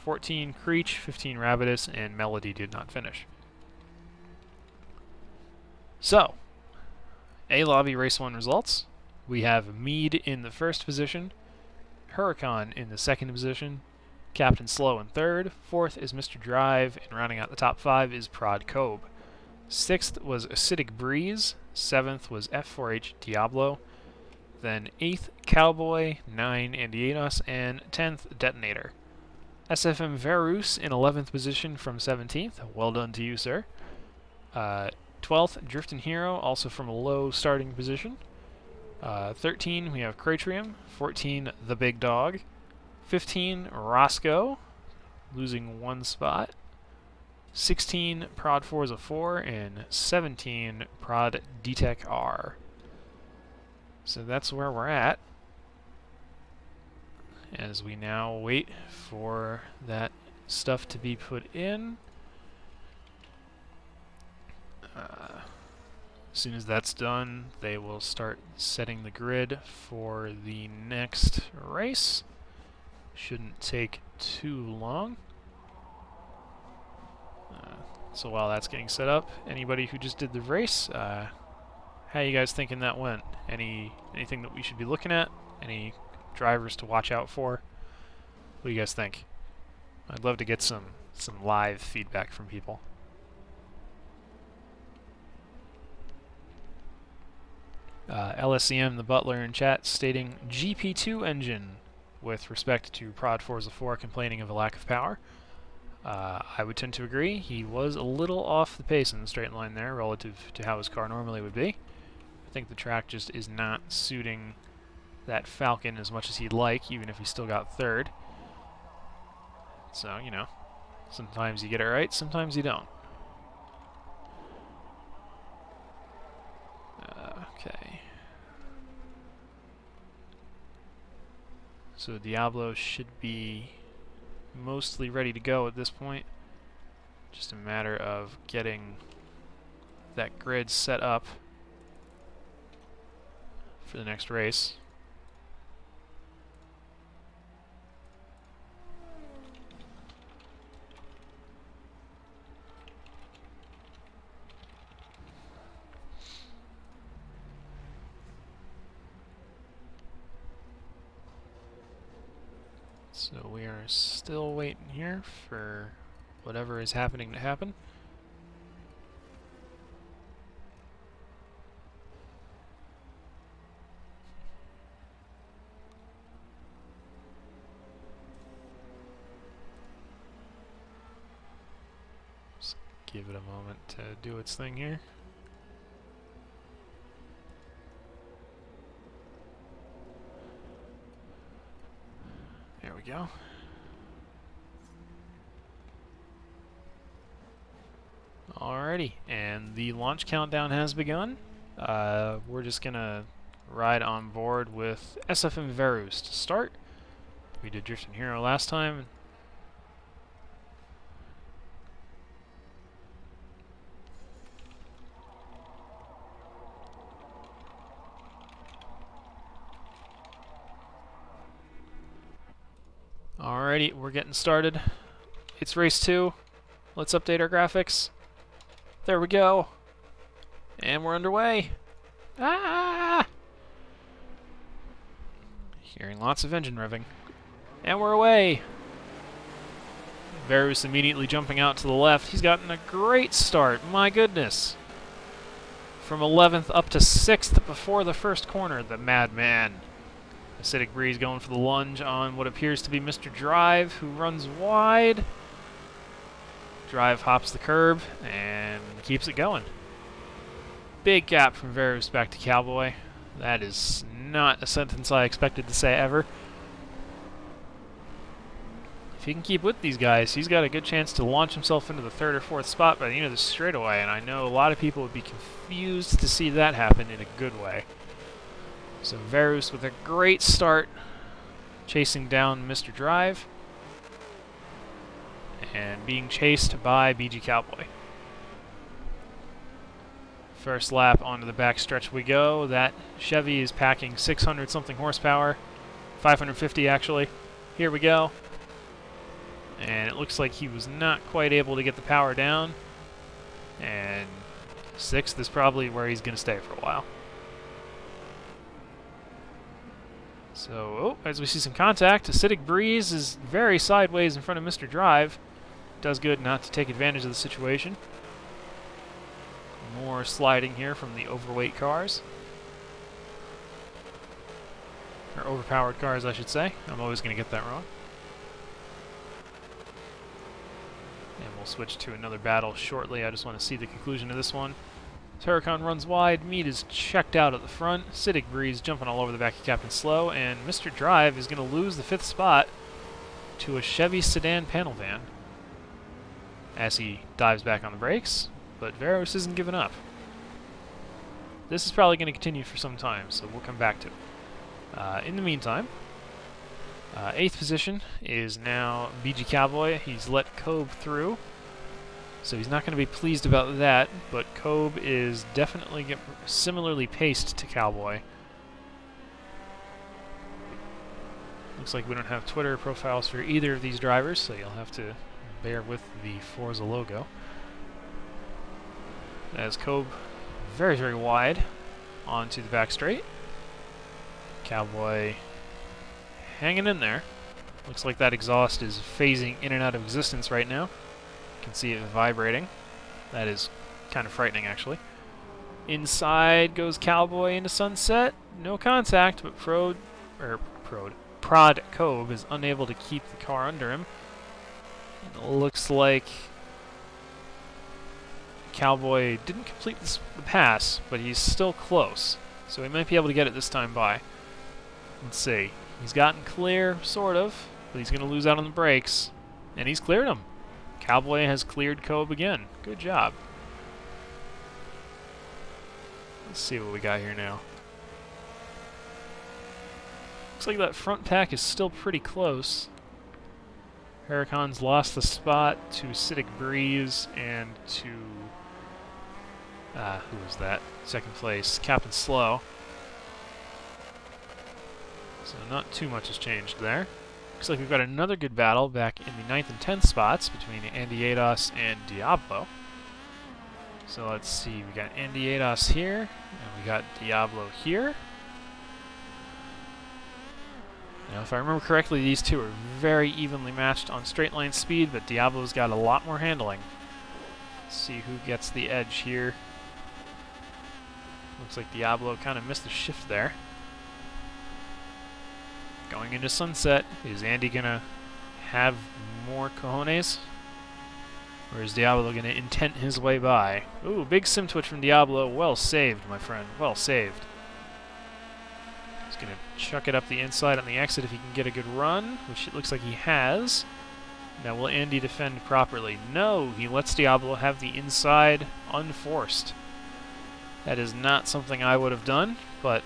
14, Creech. 15, Rabidus. And Melody did not finish. So, A-Lobby Race 1 results. We have Mead in the first position. Huracan in the second position. Captain Slow in third. Fourth is Mr. Drive. And rounding out the top 5 is Prod Kobe. Sixth was Acidic Breeze. Seventh was F4H Diablo. Then 8th, Cowboy. 9, Andienos. And 10th, Detonator. SFM Verus in 11th position from 17th. Well done to you, sir. 12th, Driftin' Hero, also from a low starting position. 13, we have Cratrium. 14, The Big Dog. 15, Roscoe, losing 1 spot. 16, Prod Forza 4, and 17, Prod DTEC R. So that's where we're at, as we now wait for that stuff to be put in. As soon as that's done, they will start setting the grid for the next race. Shouldn't take too long. So while that's getting set up, anybody who just did the race, how you guys thinking that went? Anything that we should be looking at? Any drivers to watch out for? What do you guys think? I'd love to get some live feedback from people. LSCM, the butler in chat, stating GP2 engine with respect to Prod Forza 4 complaining of a lack of power. I would tend to agree. He was a little off the pace in the straight line there relative to how his car normally would be. I think the track just is not suiting that Falcon as much as he'd like, even if he still got third. So, you know, sometimes you get it right, sometimes you don't. Okay. So Diablo should be mostly ready to go at this point. Just a matter of getting that grid set up for the next race. So we are still waiting here for whatever is happening to happen. Just give it a moment to do its thing here. There we go. Alrighty, and the launch countdown has begun. We're just gonna ride on board with SFM Verus to start. We did Drifting Hero last time. Alrighty, we're getting started. It's race 2. Let's update our graphics. There we go. And we're underway. Ah! Hearing lots of engine revving. And we're away. Verus immediately jumping out to the left. He's gotten a great start. My goodness. From 11th up to 6th before the first corner, the madman. Acidic Breeze going for the lunge on what appears to be Mr. Drive, who runs wide. Drive hops the curb and keeps it going. Big gap from Verus back to Cowboy. That is not a sentence I expected to say ever. If he can keep with these guys, he's got a good chance to launch himself into the 3rd or 4th spot by the end of the straightaway, and I know a lot of people would be confused to see that happen in a good way. So Verus with a great start, chasing down Mr. Drive, and being chased by BG Cowboy. First lap onto the back stretch we go. That Chevy is packing 600 something horsepower, 550 actually. Here we go. And it looks like he was not quite able to get the power down. And 6th is probably where he's going to stay for a while. So, as we see some contact, Acidic Breeze is very sideways in front of Mr. Drive. Does good not to take advantage of the situation. More sliding here from the overweight cars. Or overpowered cars, I should say. I'm always going to get that wrong. And we'll switch to another battle shortly. I just want to see the conclusion of this one. Huracan runs wide, Mead is checked out at the front, Acidic Breeze jumping all over the back of Captain Slow, and Mr. Drive is going to lose the 5th spot to a Chevy sedan panel van as he dives back on the brakes, but Verus isn't giving up. This is probably going to continue for some time, so we'll come back to it. In the meantime, 8th position is now BG Cowboy. He's let Kobe through. So he's not going to be pleased about that, but Kobe is definitely similarly paced to Cowboy. Looks like we don't have Twitter profiles for either of these drivers, so you'll have to bear with the Forza logo. As Kobe very, very wide onto the back straight. Cowboy hanging in there. Looks like that exhaust is phasing in and out of existence right now. You can see it vibrating. That is kind of frightening, actually. Inside goes Cowboy into Sunset. No contact, but Prod Cove is unable to keep the car under him. It looks like Cowboy didn't complete the pass, but he's still close. So he might be able to get it this time by. Let's see. He's gotten clear, sort of, but he's going to lose out on the brakes. And he's cleared him. Cowboy has cleared Cove again. Good job. Let's see what we got here now. Looks like that front pack is still pretty close. Huracan's lost the spot to Acidic Breeze and to... who was that? Second place, Captain Slow. So not too much has changed there. Looks like we've got another good battle back in the 9th and 10th spots between Andy Ados and Diablo. So let's see, we got Andy Ados here, and we got Diablo here. Now, if I remember correctly, these two are very evenly matched on straight line speed, but Diablo's got a lot more handling. Let's see who gets the edge here. Looks like Diablo kind of missed the shift there. Going into Sunset, is Andy gonna have more cojones? Or is Diablo gonna intent his way by? Ooh, big sim twitch from Diablo. Well saved, my friend. Well saved. He's going to chuck it up the inside on the exit if he can get a good run, which it looks like he has. Now, will Andy defend properly? No, he lets Diablo have the inside unforced. That is not something I would have done, but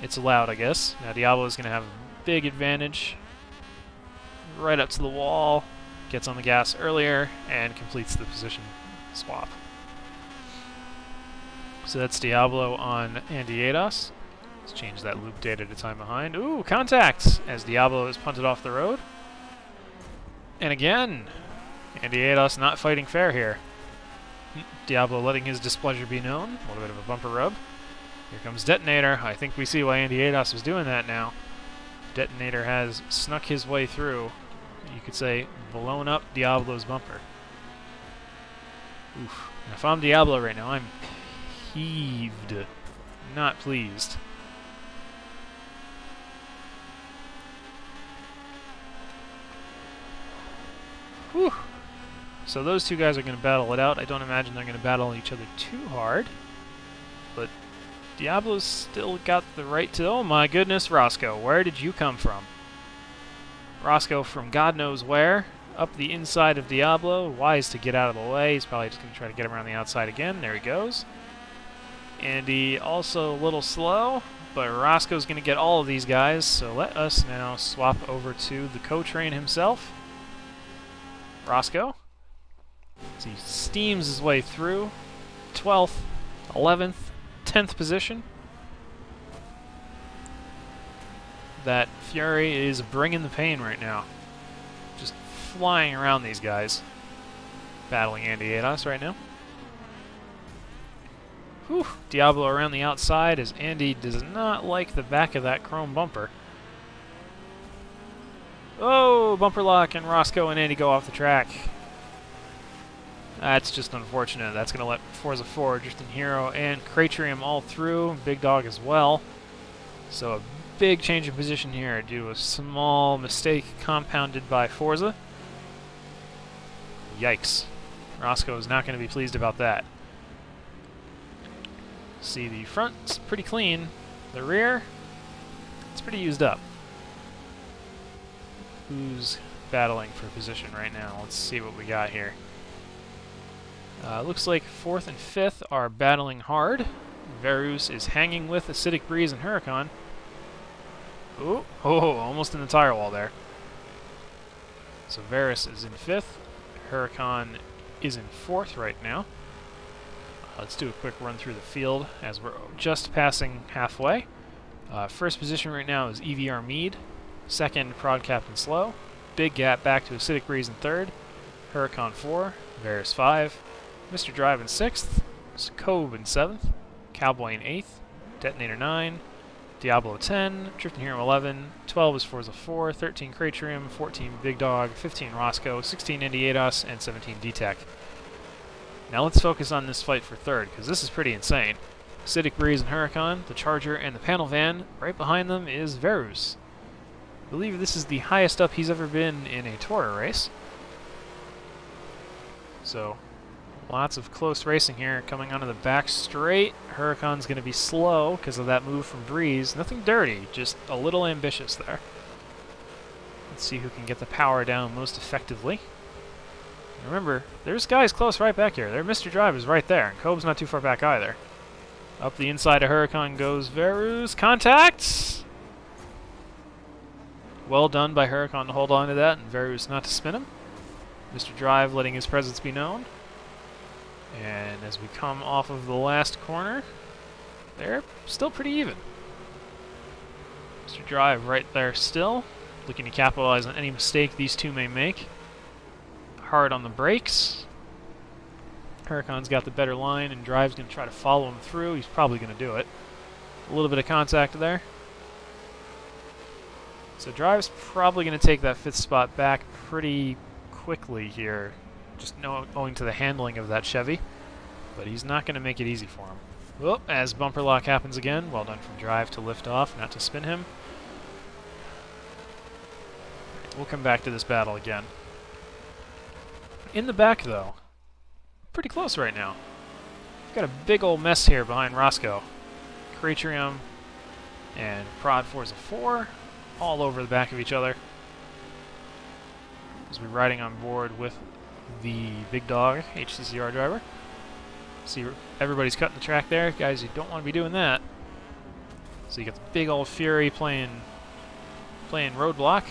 it's allowed, I guess. Now, Diablo is going to have a big advantage. Right up to the wall, gets on the gas earlier, and completes the position swap. So that's Diablo on Andy Ados. Let's change that loop data to time behind. Ooh, contact! As Diablo is punted off the road. And again, Andy Ados not fighting fair here. Diablo letting his displeasure be known. A little bit of a bumper rub. Here comes Detonator. I think we see why Andy Ados was doing that now. Detonator has snuck his way through. You could say, blown up Diablo's bumper. Oof. Now, if I'm Diablo right now, I'm peeved. Not pleased. Whew. So those two guys are going to battle it out. I don't imagine they're going to battle each other too hard. But Diablo's still got the right to... Oh my goodness, Roscoe, where did you come from? Roscoe from God knows where, up the inside of Diablo. Wise to get out of the way. He's probably just going to try to get him around the outside again. There he goes. Andy also a little slow, but Roscoe's going to get all of these guys. So let us now swap over to the co-train himself. Roscoe. So he steams his way through. 12th, 11th, 10th position. That Fury is bringing the pain right now. Just flying around these guys. Battling Andy Ados right now. Whew. Diablo around the outside as Andy does not like the back of that chrome bumper. Oh, bumper lock, and Roscoe and Andy go off the track. That's just unfortunate. That's going to let Forza 4, Drifting Hero, and Cratrium all through. Big Dog as well. So a big change of position here due to a small mistake compounded by Forza. Yikes. Roscoe is not going to be pleased about that. See, the front's pretty clean. The rear, it's pretty used up. Who's battling for position right now? Let's see what we got here. Looks like 4th and 5th are battling hard. Varus is hanging with Acidic Breeze and Huracan. Oh, almost in the tire wall there. So Varus is in 5th. Huracan is in 4th right now. Let's do a quick run through the field as we're just passing halfway. First position right now is EVR Mead. Second, Prod Captain Slow. Big gap back to Acidic Breeze in 3rd. Huracan 4. Varus 5. Mr. Drive in 6th. Cove in 7th. Cowboy in 8th. Detonator 9. Diablo 10, Drifting Hero 11, 12 is Forza 4, 13 Cratrium, 14 Big Dog, 15 Roscoe, 16 Indietos, and 17 D-Tech. Now let's focus on this fight for third, because this is pretty insane. Acidic Breeze and Huracan, the Charger, and the panel van. Right behind them is Verus. I believe this is the highest up he's ever been in a TORA race. So, lots of close racing here. Coming onto the back straight. Huracan's going to be slow because of that move from Breeze. Nothing dirty, just a little ambitious there. Let's see who can get the power down most effectively. Remember, there's guys close right back here. Their Mr. Drive is right there, and Cobe's not too far back either. Up the inside of Huracan goes Verus. Contact! Well done by Huracan to hold on to that, and Verus not to spin him. Mr. Drive letting his presence be known. And as we come off of the last corner, they're still pretty even. Mr. Drive right there still, looking to capitalize on any mistake these two may make. Hard on the brakes. Huracan's got the better line, and Drive's going to try to follow him through. He's probably going to do it. A little bit of contact there. So Drive's probably going to take that 5th spot back pretty quickly here, just owing to the handling of that Chevy. But he's not going to make it easy for him. Well, as bumper lock happens again, well done from Drive to lift off, not to spin him. We'll come back to this battle again. In the back, though, pretty close right now. We've got a big old mess here behind Roscoe. Cratrium and Prod Forza 4 all over the back of each other. As we're riding on board with the Big Dog HCCR driver. See, everybody's cutting the track there. Guys, you don't want to be doing that. So you got the big old Fury playing Roadblock.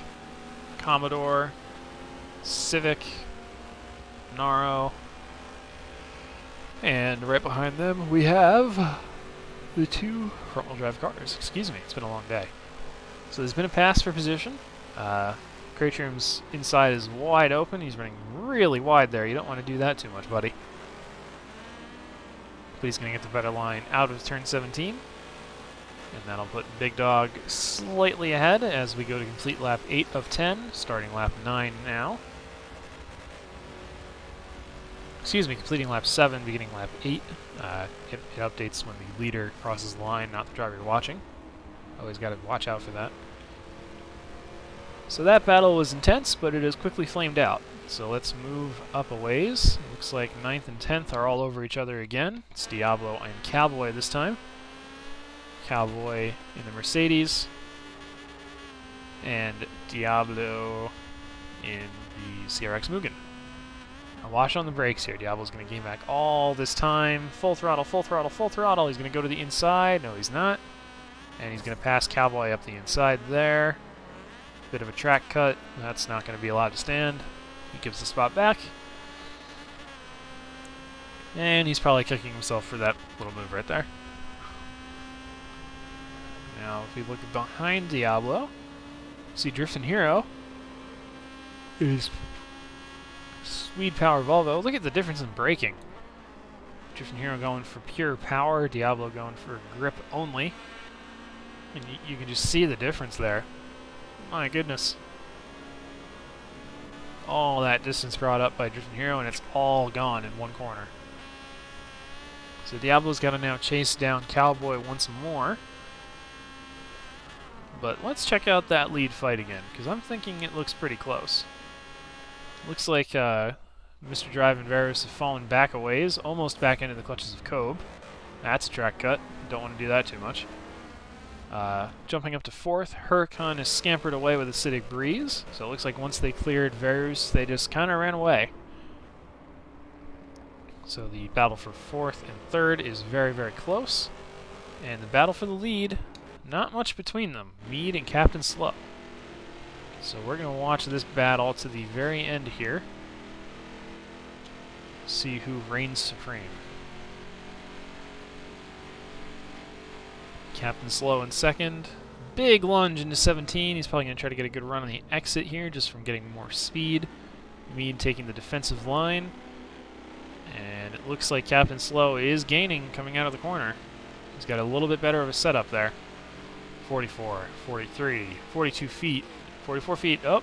Commodore, Civic, Naro, and right behind them we have the two front-wheel drive cars. Excuse me, it's been a long day. So there's been a pass for position. Cratrium's inside is wide open. He's running really wide there. You don't want to do that too much, buddy. But he's going to get the better line out of turn 17. And that'll put Big Dog slightly ahead as we go to complete lap 8 of 10, starting lap 9 now. Excuse me, completing lap 7, beginning lap 8. It updates when the leader crosses the line, not the driver you're watching. Always got to watch out for that. So that battle was intense, but it has quickly flamed out. So let's move up a ways. It looks like 9th and 10th are all over each other again. It's Diablo and Cowboy this time. Cowboy in the Mercedes. And Diablo in the CRX Mugen. Now watch on the brakes here. Diablo's going to gain back all this time. Full throttle, full throttle, full throttle. He's going to go to the inside. No, he's not. And he's going to pass Cowboy up the inside there. Bit of a track cut. That's not going to be allowed to stand. He gives the spot back. And he's probably kicking himself for that little move right there. Now, if we look behind Diablo, see Drifting Hero is Swede Power Volvo. Look at the difference in braking. Drifting Hero going for pure power, Diablo going for grip only. And you can just see the difference there. My goodness. All that distance brought up by Drifting Hero, and it's all gone in one corner. So Diablo's got to now chase down Cowboy once more. But let's check out that lead fight again, because I'm thinking it looks pretty close. Looks like Mr. Drive and Verus have fallen back a ways, almost back into the clutches of Kobe. That's a track cut. Don't want to do that too much. Jumping up to 4th, Huracan is scampered away with Acidic Breeze. So it looks like once they cleared Verus, they just kind of ran away. So the battle for 4th and 3rd is very, very close. And the battle for the lead, not much between them. Mead and Captain Slow. So we're going to watch this battle to the very end here. See who reigns supreme. Captain Slow in 2nd. Big lunge into 17. He's probably going to try to get a good run on the exit here just from getting more speed. Mead taking the defensive line. And it looks like Captain Slow is gaining coming out of the corner. He's got a little bit better of a setup there. 44, 43, 42 feet, 44 feet. Oh,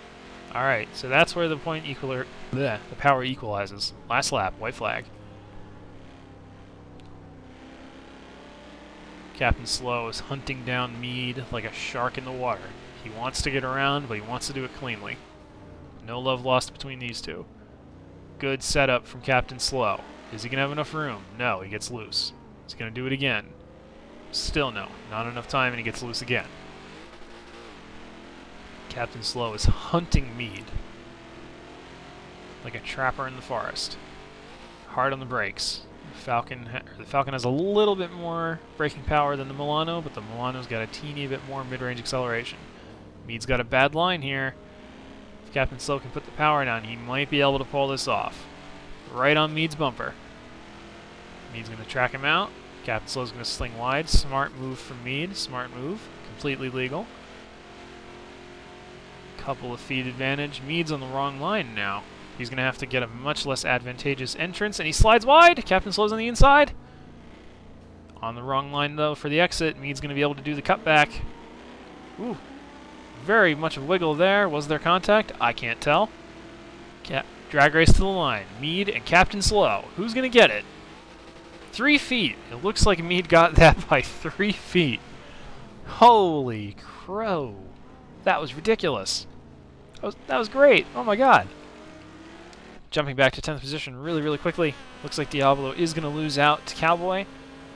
all right. So that's where the the power equalizes. Last lap, white flag. Captain Slow is hunting down Mead like a shark in the water. He wants to get around, but he wants to do it cleanly. No love lost between these two. Good setup from Captain Slow. Is he going to have enough room? No, he gets loose. He's going to do it again. Still no. Not enough time, and he gets loose again. Captain Slow is hunting Mead like a trapper in the forest. Hard on the brakes. The Falcon has a little bit more braking power than the Milano, but the Milano's got a teeny bit more mid-range acceleration. Mead's got a bad line here. If Captain Slow can put the power down, he might be able to pull this off. Right on Mead's bumper. Mead's going to track him out. Captain Slow's going to sling wide. Smart move from Mead. Smart move. Completely legal. Couple of feet advantage. Mead's on the wrong line now. He's going to have to get a much less advantageous entrance, and he slides wide. Captain Slow's on the inside. On the wrong line, though, for the exit. Mead's going to be able to do the cutback. Ooh. Very much a wiggle there. Was there contact? I can't tell. Drag race to the line. Mead and Captain Slow. Who's going to get it? 3 feet. It looks like Mead got that by 3 feet. Holy crow. That was ridiculous. That was great. Oh my god. Jumping back to 10th position really, really quickly. Looks like Diablo is going to lose out to Cowboy.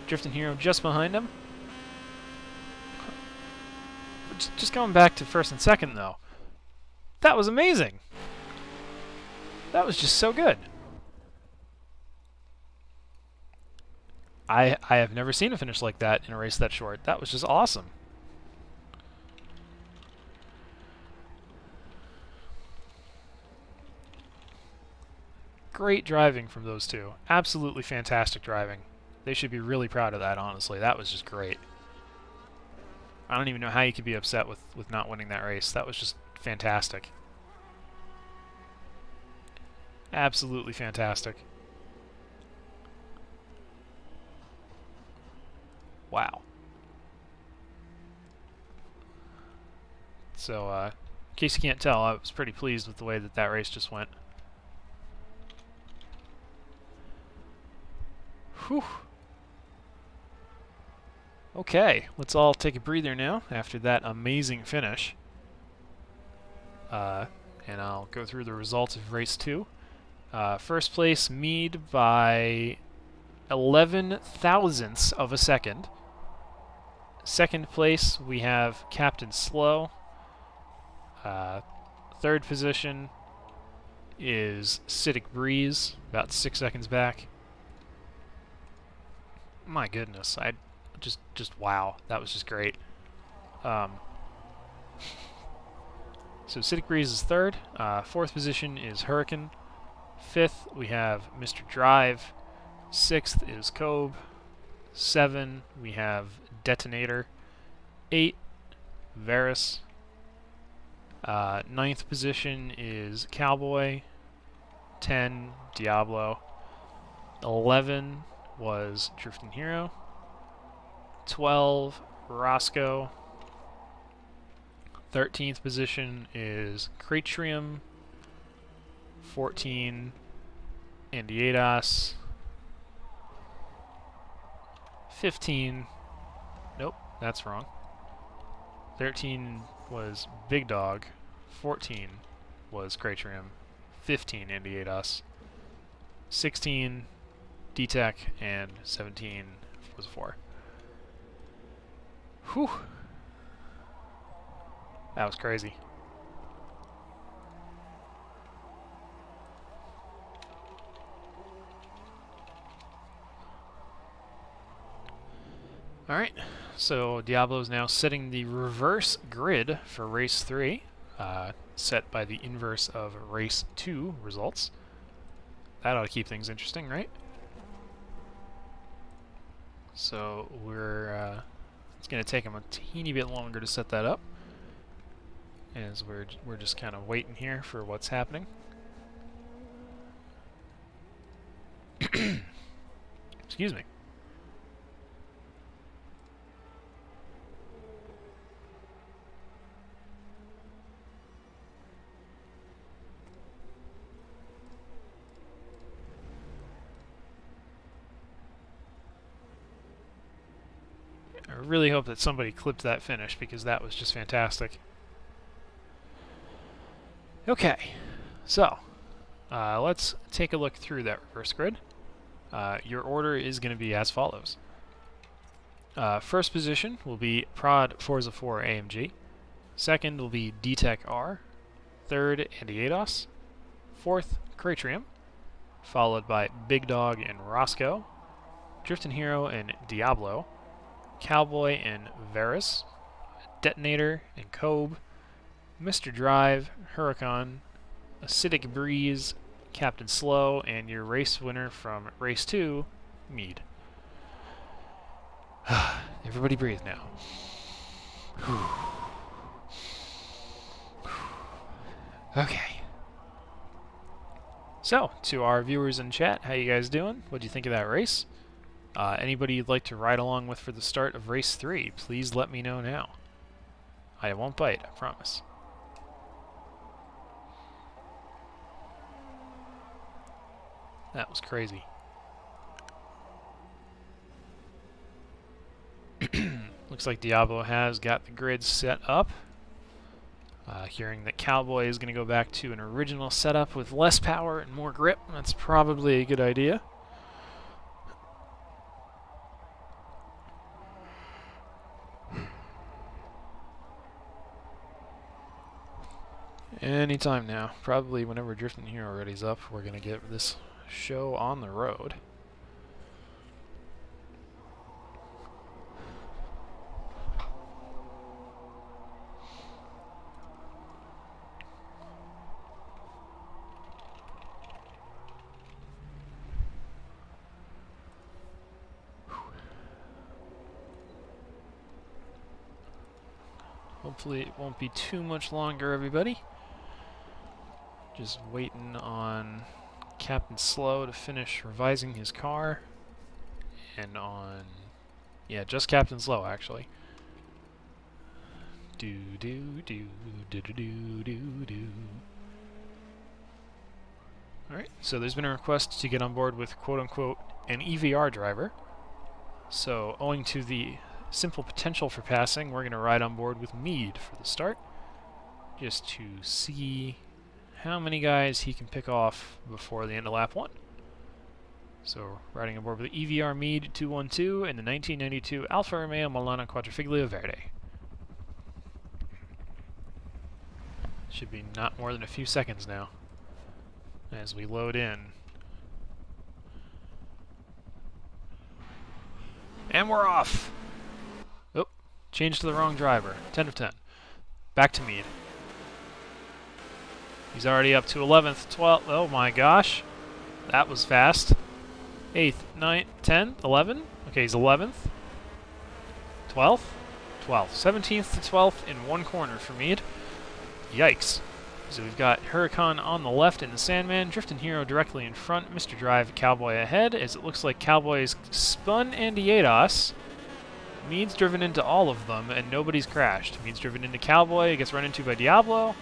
Drifting Hero just behind him. Just going back to first and second, though. That was amazing. That was just so good. I have never seen a finish like that in a race that short. That was just awesome. Great driving from those two. Absolutely fantastic driving. They should be really proud of that, honestly. That was just great. I don't even know how you could be upset with not winning that race. That was just fantastic. Absolutely fantastic. Wow. So, in case you can't tell, I was pretty pleased with the way that race just went. Whew. Okay, let's all take a breather now after that amazing finish. And I'll go through the results of race 2. First place, Mead by 11 thousandths of a second. Second place, we have Captain Slow. Third position is Acidic Breeze, about 6 seconds back. My goodness, just wow, that was just great. So Acidic Breeze is third. Fourth position is Hurricane. Fifth, we have Mr. Drive. Sixth is Kobe. 7, we have Detonator. 8, Varus. Ninth position is Cowboy. 10, Diablo. 11 was Drifting Hero. 12, Roscoe. 13th position is Cratrium. 14, Andiedas. 15, nope, that's wrong. 13 was Big Dog. 14 was Cratrium. 15, Andiedas. 16, D-Tech, and 17 was 4. Whew. That was crazy. Alright, so Diablo is now setting the reverse grid for race 3, set by the inverse of race 2 results. That ought to keep things interesting, right? So it's going to take him a teeny bit longer to set that up, as we're just kind of waiting here for what's happening. Excuse me. really hope that somebody clipped that finish because that was just fantastic. Okay, so let's take a look through that reverse grid. Your order is going to be as follows. First position will be Prod Forza 4 AMG. Second will be D-Tech R. Third, Andy Ados. Fourth, Cratrium. Followed by Big Dog and Roscoe. Driftin' Hero and Diablo. Cowboy and Varus. Detonator and Kobe. Mr. Drive, Huracan. Acidic Breeze, Captain Slow, and your race winner from Race 2, Mead. Everybody breathe now. Okay. So, to our viewers in chat, how you guys doing? What do you think of that race? Anybody you'd like to ride along with for the start of Race 3, please let me know now. I won't bite, I promise. That was crazy. Looks like Diablo has got the grid set up. Hearing that Cowboy is going to go back to an original setup with less power and more grip, that's probably a good idea. Anytime now. Probably whenever Driftin' Hero Ready's up, we're going to get this show on the road. Hopefully it won't be too much longer, everybody. Just waiting on Captain Slow to finish revising his car. And on... yeah, just Captain Slow, actually. Alright, so there's been a request to get on board with quote-unquote an EVR driver. So, owing to the simple potential for passing, we're going to ride on board with Mead for the start, just to see how many guys he can pick off before the end of lap 1. So, riding on board with the EVR Mead 212 in the 1992 Alfa Romeo Milano Quadrifiglio Verde. Should be not more than a few seconds now as we load in. And we're off! Oh, changed to the wrong driver. 10 of 10. Back to Mead. He's already up to 11th, 12th. Oh my gosh. That was fast. 8th, 9th, 10th, 11th. Okay, he's 11th. 12th? 12th. 17th to 12th in one corner for Mead. Yikes. So we've got Huracan on the left in the Sandman, Driftin' Hero directly in front, Mr. Drive, Cowboy ahead, as it looks like Cowboy's spun Andy Ados. Mead's driven into all of them, and nobody's crashed. Mead's driven into Cowboy, gets run into by Diablo.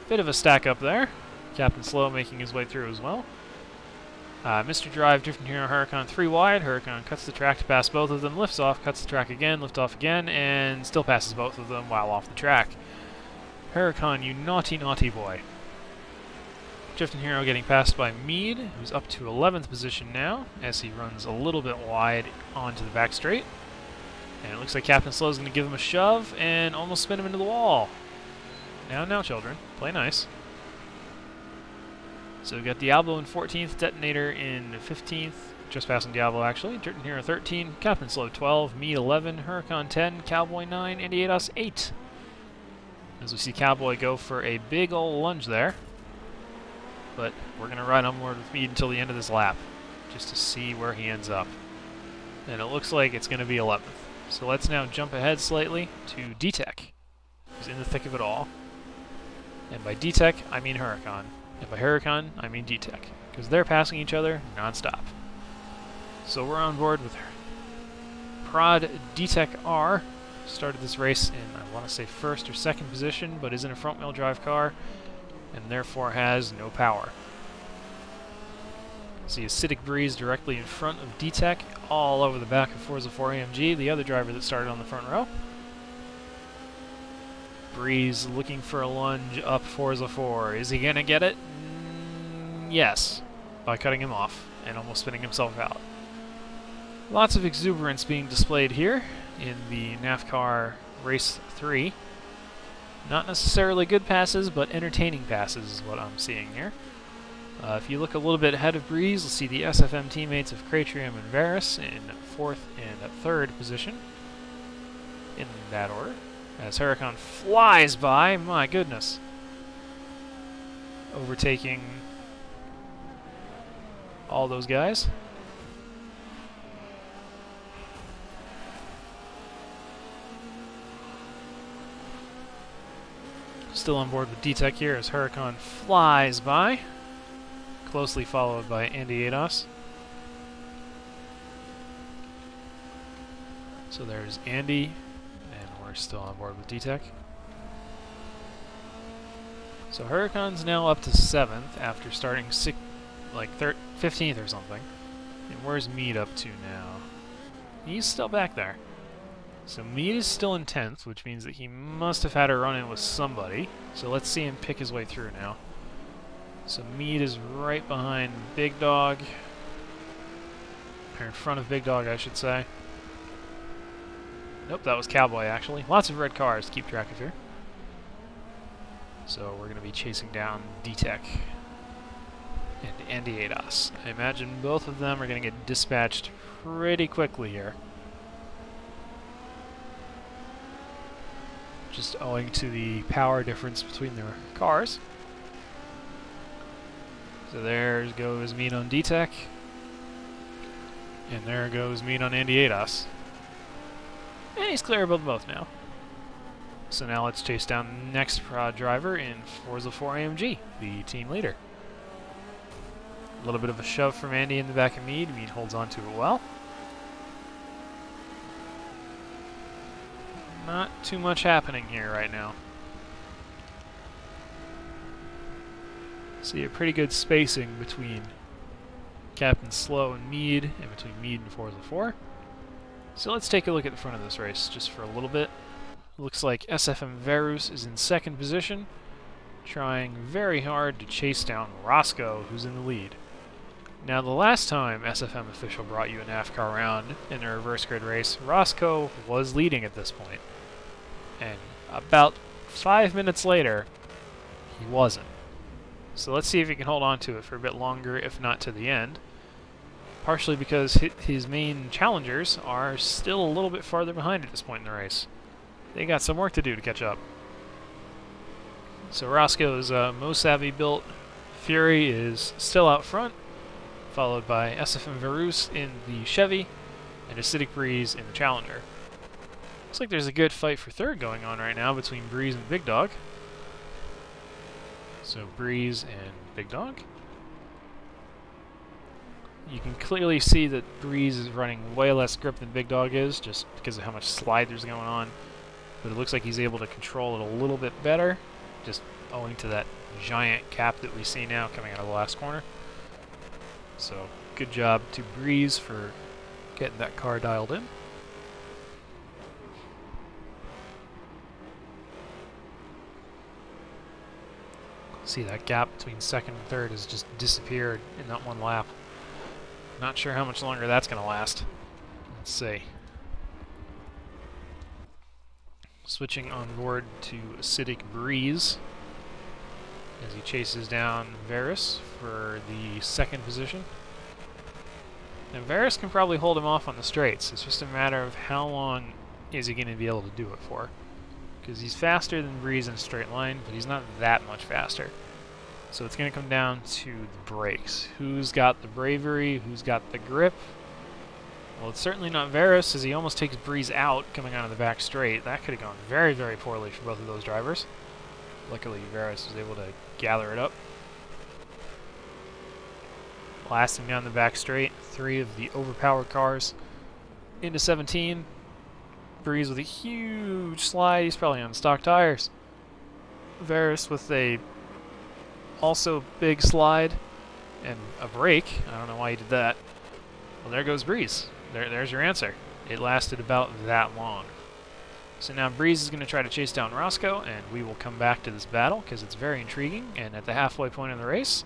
Bit of a stack up there. Captain Slow making his way through as well. Mr. Drive, Driftin' Hero, Huracan 3 wide. Huracan cuts the track to pass both of them, lifts off, cuts the track again, lift off again, and still passes both of them while off the track. Huracan, you naughty, naughty boy. Driftin' Hero getting passed by Mead, who's up to 11th position now, as he runs a little bit wide onto the back straight. And it looks like Captain Slow is going to give him a shove and almost spin him into the wall. Now, children. Play nice. So we've got Diablo in 14th, Detonator in 15th, just passing Diablo actually. Driftin' Hero 13, Captain Slow 12, Mead 11, Huracan 10, Cowboy 9, Andy Ados 8. As we see Cowboy go for a big ol' lunge there. But we're going to ride on board with Mead until the end of this lap, just to see where he ends up. And it looks like it's going to be 11th. So let's now jump ahead slightly to D-Tech, who's in the thick of it all. And by D-Tech, I mean Huracan. And by Huracan, I mean D-Tech, because they're passing each other non-stop. So we're on board with Prod D-Tech R. Started this race in, I want to say, first or second position, but is in a front-wheel drive car, and therefore has no power. See Acidic Breeze directly in front of D-Tech, all over the back of Forza 4 AMG, the other driver that started on the front row. Breeze looking for a lunge up Forza 4. Is he going to get it? Yes, by cutting him off and almost spinning himself out. Lots of exuberance being displayed here in the NAFFCAR Race 3. Not necessarily good passes, but entertaining passes is what I'm seeing here. If you look a little bit ahead of Breeze, you'll see the SFM teammates of Cratrium and Varus in 4th and 3rd position, in that order. As Huracan flies by, my goodness. Overtaking all those guys. Still on board with D-Tech here as Huracan flies by, closely followed by Andy Ados. So there's Andy, and we're still on board with D-Tech. So Huracan's now up to 7th after starting 15th or something. And where's Mead up to now? He's still back there. So Mead is still in 10th, which means that he must have had a run-in with somebody. So let's see him pick his way through now. So Mead is right behind Big Dog. Or in front of Big Dog, I should say. Nope, that was Cowboy, actually. Lots of red cars to keep track of here. So we're going to be chasing down D-Tech and Andy Ados. I imagine both of them are going to get dispatched pretty quickly here. Just owing to the power difference between their cars. So there goes Mead on D-Tech. And there goes Mead on Andy Ados. And he's clear above both now. So now let's chase down the next prod driver in Forza 4 AMG, the team leader. A little bit of a shove from Andy in the back of Mead. Mead holds on to it well. Not too much happening here right now. See a pretty good spacing between Captain Slow and Mead, and between Mead and Forza 4. So let's take a look at the front of this race just for a little bit. Looks like SFM Varus is in 2nd position, trying very hard to chase down Roscoe, who's in the lead. Now, the last time SFM Official brought you a NAFFCAR round in a reverse grid race, Roscoe was leading at this point. And about 5 minutes later, he wasn't. So let's see if he can hold on to it for a bit longer, if not to the end. Partially because his main challengers are still a little bit farther behind at this point in the race. They got some work to do to catch up. So Roscoe's most savvy built Fury is still out front, followed by SFM Varus in the Chevy and Acidic Breeze in the Challenger. Looks like there's a good fight for 3rd going on right now between Breeze and Big Dog. So Breeze and Big Dog. You can clearly see that Breeze is running way less grip than Big Dog is, just because of how much slide there's going on. But it looks like he's able to control it a little bit better, just owing to that giant cap that we see now coming out of the last corner. So good job to Breeze for getting that car dialed in. See, that gap between 2nd and 3rd has just disappeared in that one lap. Not sure how much longer that's going to last. Let's see. Switching on board to Acidic Breeze as he chases down Varus for the 2nd position. And Varus can probably hold him off on the straights. It's just a matter of how long is he going to be able to do it for. Because he's faster than Breeze in a straight line, but he's not that much faster. So it's going to come down to the brakes. Who's got the bravery? Who's got the grip? Well, it's certainly not Varus, as he almost takes Breeze out coming out of the back straight. That could have gone very, very poorly for both of those drivers. Luckily, Varus was able to gather it up. Blasting down the back straight, 3 of the overpowered cars into 17. Breeze with a huge slide. He's probably on stock tires. Varus with a also big slide. and a brake. I don't know why he did that. Well, there goes Breeze. There's your answer. It lasted about that long. So now Breeze is going to try to chase down Roscoe, and we will come back to this battle because it's very intriguing. And at the halfway point of the race,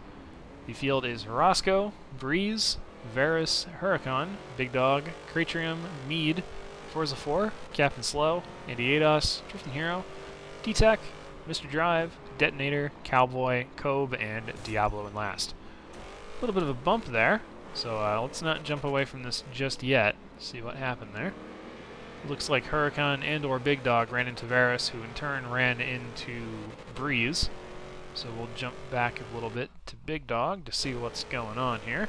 the field is Roscoe, Breeze, Varus, Huracan, Big Dog, Cratrium, Mead, Forza 4, Captain Slow, Andy Ados, Drifting Hero, D-Tech, Mr. Drive, Detonator, Cowboy, Kobe, and Diablo in last. A little bit of a bump there, so let's not jump away from this just yet. See what happened there. Looks like Huracan and or Big Dog ran into Varus, who in turn ran into Breeze. So we'll jump back a little bit to Big Dog to see what's going on here.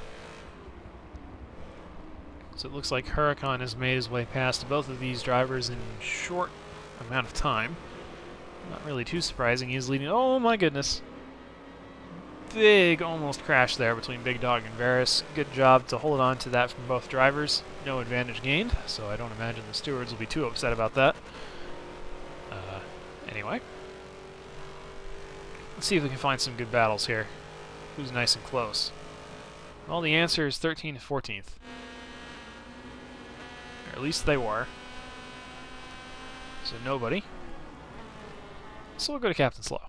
So it looks like Huracan has made his way past both of these drivers in short amount of time. Not really too surprising. He's leading. Oh my goodness. Big almost crash there between Big Dog and Varus. Good job to hold on to that from both drivers. No advantage gained, so I don't imagine the stewards will be too upset about that. Anyway. Let's see if we can find some good battles here. Who's nice and close? Well, the answer is 13th, 14th. Or at least they were. So nobody. So we'll go to Captain Slow.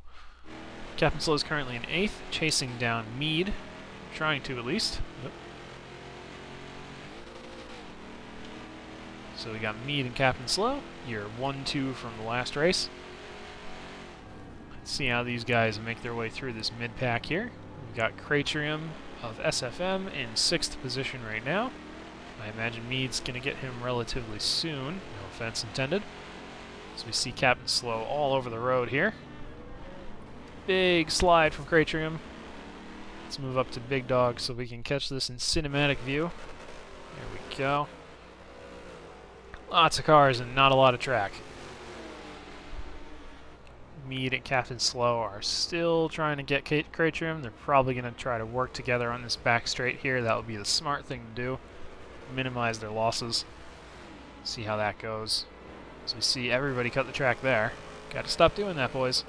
Captain Slow is currently in 8th, chasing down Mead. Trying to, at least. Yep. So we got Mead and Captain Slow. You're 1-2 from the last race. Let's see how these guys make their way through this mid-pack here. We've got Cratrium of SFM in 6th position right now. I imagine Mead's going to get him relatively soon. No offense intended. So we see Captain Slow all over the road here. Big slide from Cratrium. Let's move up to Big Dog so we can catch this in cinematic view. There we go. Lots of cars and not a lot of track. Mead and Captain Slow are still trying to get Cratrium. They're probably going to try to work together on this back straight here. That would be the smart thing to do. Minimize their losses. See how that goes. So we see everybody cut the track there. Got to stop doing that, boys.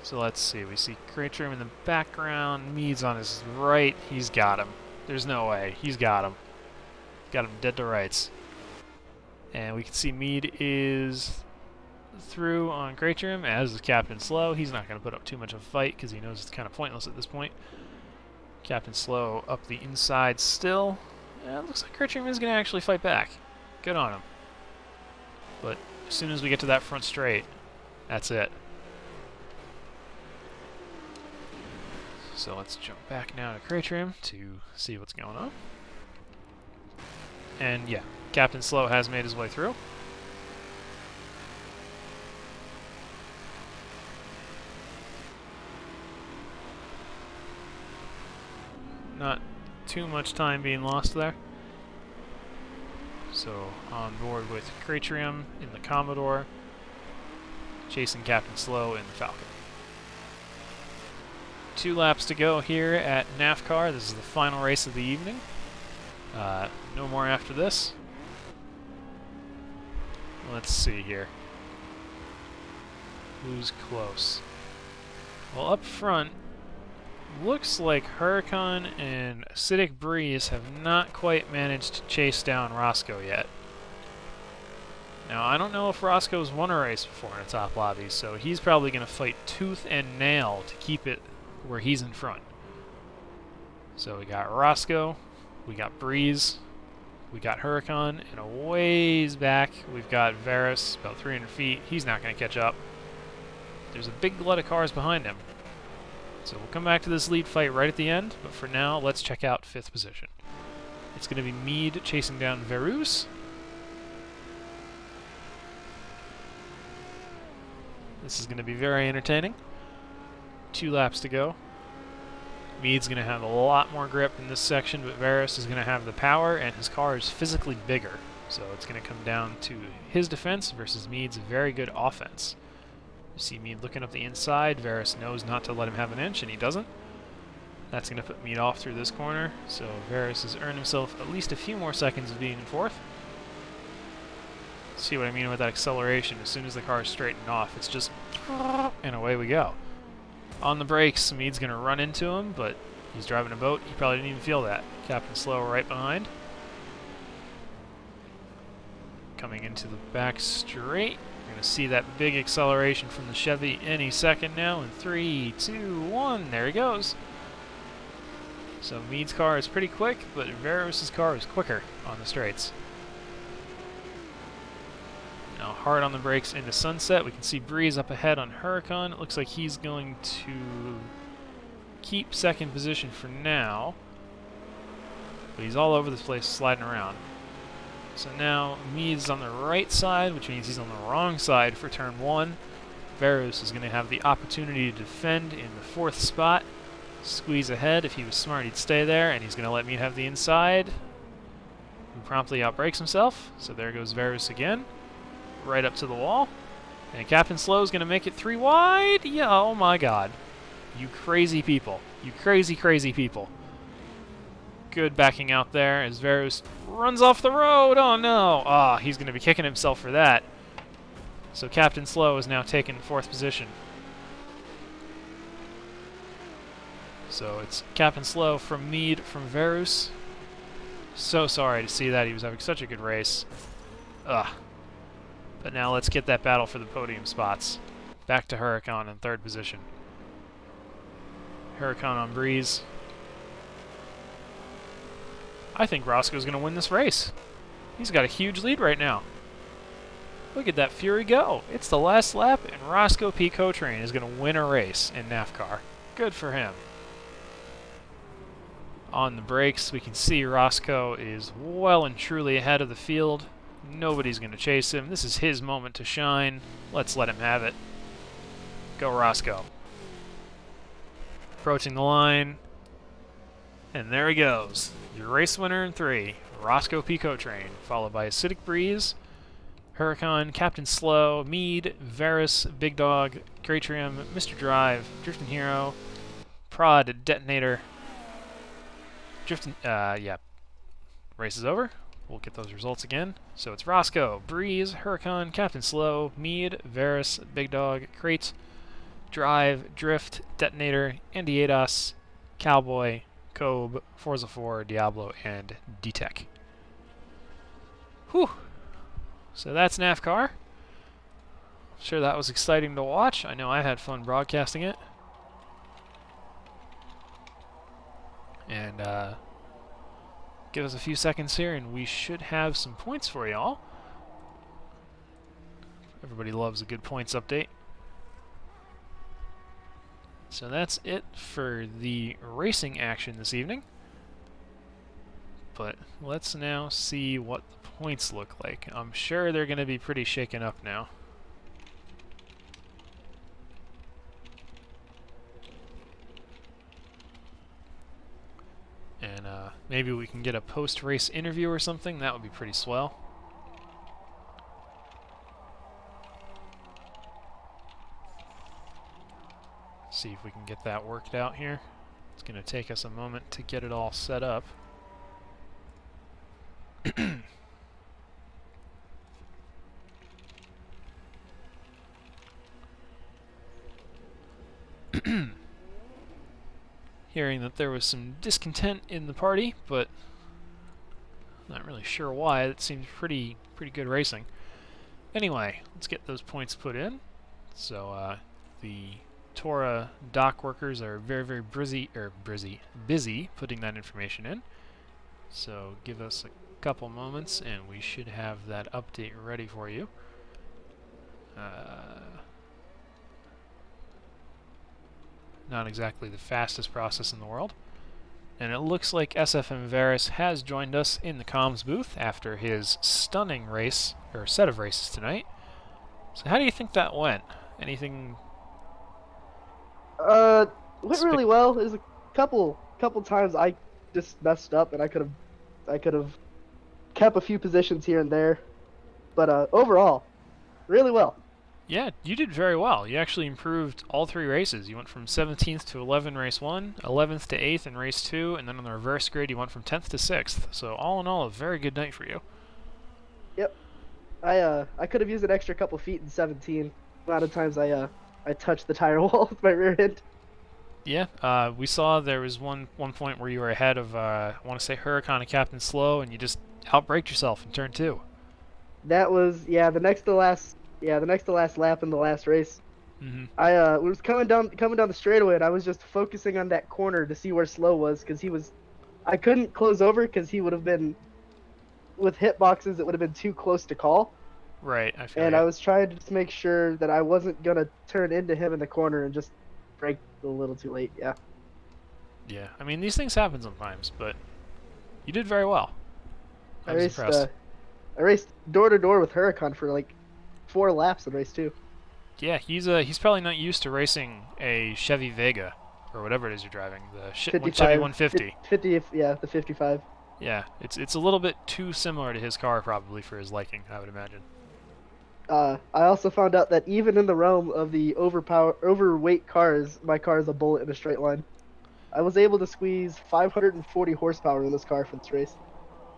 So let's see. We see Cratrium in the background. Mead's on his right. He's got him. There's no way. He's got him. Got him dead to rights. And we can see Mead is through on Cratrium, as is Captain Slow. He's not going to put up too much of a fight because he knows it's kind of pointless at this point. Captain Slow up the inside still. It looks like Cratrium is going to actually fight back. Good on him. But as soon as we get to that front straight, that's it. So let's jump back now to Cratrium to see what's going on. And yeah, Captain Slow has made his way through. Not too much time being lost there. So on board with Cratrium in the Commodore, chasing Captain Slow in the Falcon. 2 laps to go here at NAFFCAR. This is the final race of the evening. No more after this. Let's see here. Who's close? Well, up front, looks like Huracan and Acidic Breeze have not quite managed to chase down Roscoe yet. Now, I don't know if Roscoe's won a race before in a top lobby, so he's probably going to fight tooth and nail to keep it where he's in front. So we got Roscoe, we got Breeze, we got Huracan, and a ways back we've got Varus, about 300 feet. He's not going to catch up. There's a big glut of cars behind him. So we'll come back to this lead fight right at the end, but for now, let's check out 5th position. It's going to be Mead chasing down Varus. This is going to be very entertaining. 2 laps to go. Mead's going to have a lot more grip in this section, but Varus is going to have the power, and his car is physically bigger. So it's going to come down to his defense versus Mead's very good offense. You see Mead looking up the inside. Varus knows not to let him have an inch, and he doesn't. That's going to put Mead off through this corner. So Varus has earned himself at least a few more seconds of being in 4th. See what I mean with that acceleration? As soon as the car is straightened off, it's just... and away we go. On the brakes, Mead's going to run into him, but he's driving a boat. He probably didn't even feel that. Captain Slow right behind. Coming into the back straight. We're going to see that big acceleration from the Chevy any second now. In 3, 2, 1. There he goes. So Mead's car is pretty quick, but Veros' car is quicker on the straights. Now hard on the brakes into Sunset. We can see Breeze up ahead on Huracan. It looks like he's going to keep second position for now. But he's all over this place sliding around. So now Mead's on the right side, which means he's on the wrong side for turn 1. Veros is going to have the opportunity to defend in the 4th spot. Squeeze ahead. If he was smart, he'd stay there, and he's going to let Mead have the inside. Who promptly outbrakes himself. So there goes Veros again. Right up to the wall. And Captain Slow is going to make it 3 wide. Yeah, oh my god. You crazy people. You crazy, crazy people. Good backing out there as Veros runs off the road. Oh no. Ah, he's going to be kicking himself for that. So Captain Slow is now taking 4th position. So it's Captain Slow from Mead from Veros. So sorry to see that. He was having such a good race. Ugh. But now let's get that battle for the podium spots. Back to Huracan in 3rd position. Huracan on Breeze. I think Roscoe's going to win this race. He's got a huge lead right now. Look at that Fury go. It's the last lap, and Roscoe P. Cotrain is going to win a race in NAFFCAR. Good for him. On the brakes, we can see Roscoe is well and truly ahead of the field. Nobody's going to chase him. This is his moment to shine. Let's let him have it. Go Roscoe. Approaching the line. And there he goes. Your race winner in 3, Roscoe P. Cotrain, followed by Acidic Breeze, Huracan, Captain Slow, Mead, Veros, Big Dog, Gratrium, Mr. Drive, Drifting Hero, Prod, Detonator. Yeah. Race is over. We'll get those results again. So it's Roscoe, Breeze, Huracan, Captain Slow, Mead, Veros, Big Dog, Crate, Drive, Drift, Detonator, Andy Adas, Cowboy, Cobe, Forza 4, Diablo, and D-Tech. Whew. So that's NAFFCAR. I'm sure that was exciting to watch. I know I had fun broadcasting it. And give us a few seconds here and we should have some points for y'all. Everybody loves a good points update. So that's it for the racing action this evening. But let's now see what the points look like. I'm sure they're going to be pretty shaken up now. And maybe we can get a post-race interview or something. That would be pretty swell. See if we can get that worked out here. It's going to take us a moment to get it all set up. Hearing that there was some discontent in the party, but not really sure why. It seems pretty good racing. Anyway, let's get those points put in. So the TORA dock workers are very busy putting that information in. So give us a couple moments and we should have that update ready for you. Not exactly the fastest process in the world. And it looks like SFM Veros has joined us in the comms booth after his stunning race, or set of races tonight. So how do you think that went? Anything? Went really well. There's a couple times I just messed up and I could have kept a few positions here and there. But overall, really well. Yeah, you did very well. You actually improved all 3 races. You went from 17th to 11 race 1, 11th to 8th in race 2, and then on the reverse grid you went from 10th to 6th. So all in all, a very good night for you. Yep. I could have used an extra couple feet in 17. A lot of times I touched the tire wall with my rear end. Yeah, we saw there was one point where you were ahead of I want to say Huracan and Captain Slow, and you just outbraked yourself in turn two. That was the next to last lap in the last race. Mm-hmm. I was coming down the straightaway, and I was just focusing on that corner to see where Slow was because he was. I couldn't close over because he would have been with hitboxes. It would have been too close to call, Right, I feel and you. I was trying to just make sure that I wasn't gonna turn into him in the corner and just break a little too late. Yeah, Yeah, I mean these things happen sometimes, but you did very well. I I was raced impressed. I raced door to door with Huracan for like 4 laps in race two. Yeah, he's probably not used to racing a Chevy Vega or whatever it is you're driving, the Chevy 55, 150. 50, yeah, the 55. Yeah, it's a little bit too similar to his car probably for his liking, I would imagine. I also found out that even in the realm of the overweight cars, my car is a bullet in a straight line. I was able to squeeze 540 horsepower in this car for this race.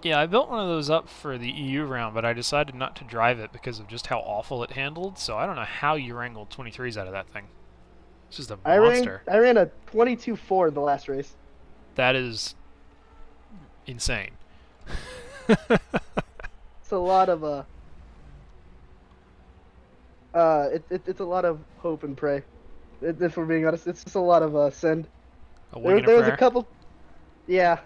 Yeah, I built one of those up for the EU round, but I decided not to drive it because of just how awful it handled. So I don't know how you wrangled 23s out of that thing. It's just a monster. I ran a 22.4 in the last race. That is insane. It's a lot of it's a lot of hope and pray. If we're being honest, it's just a lot of send. A wing and a There was a prayer. couple, yeah,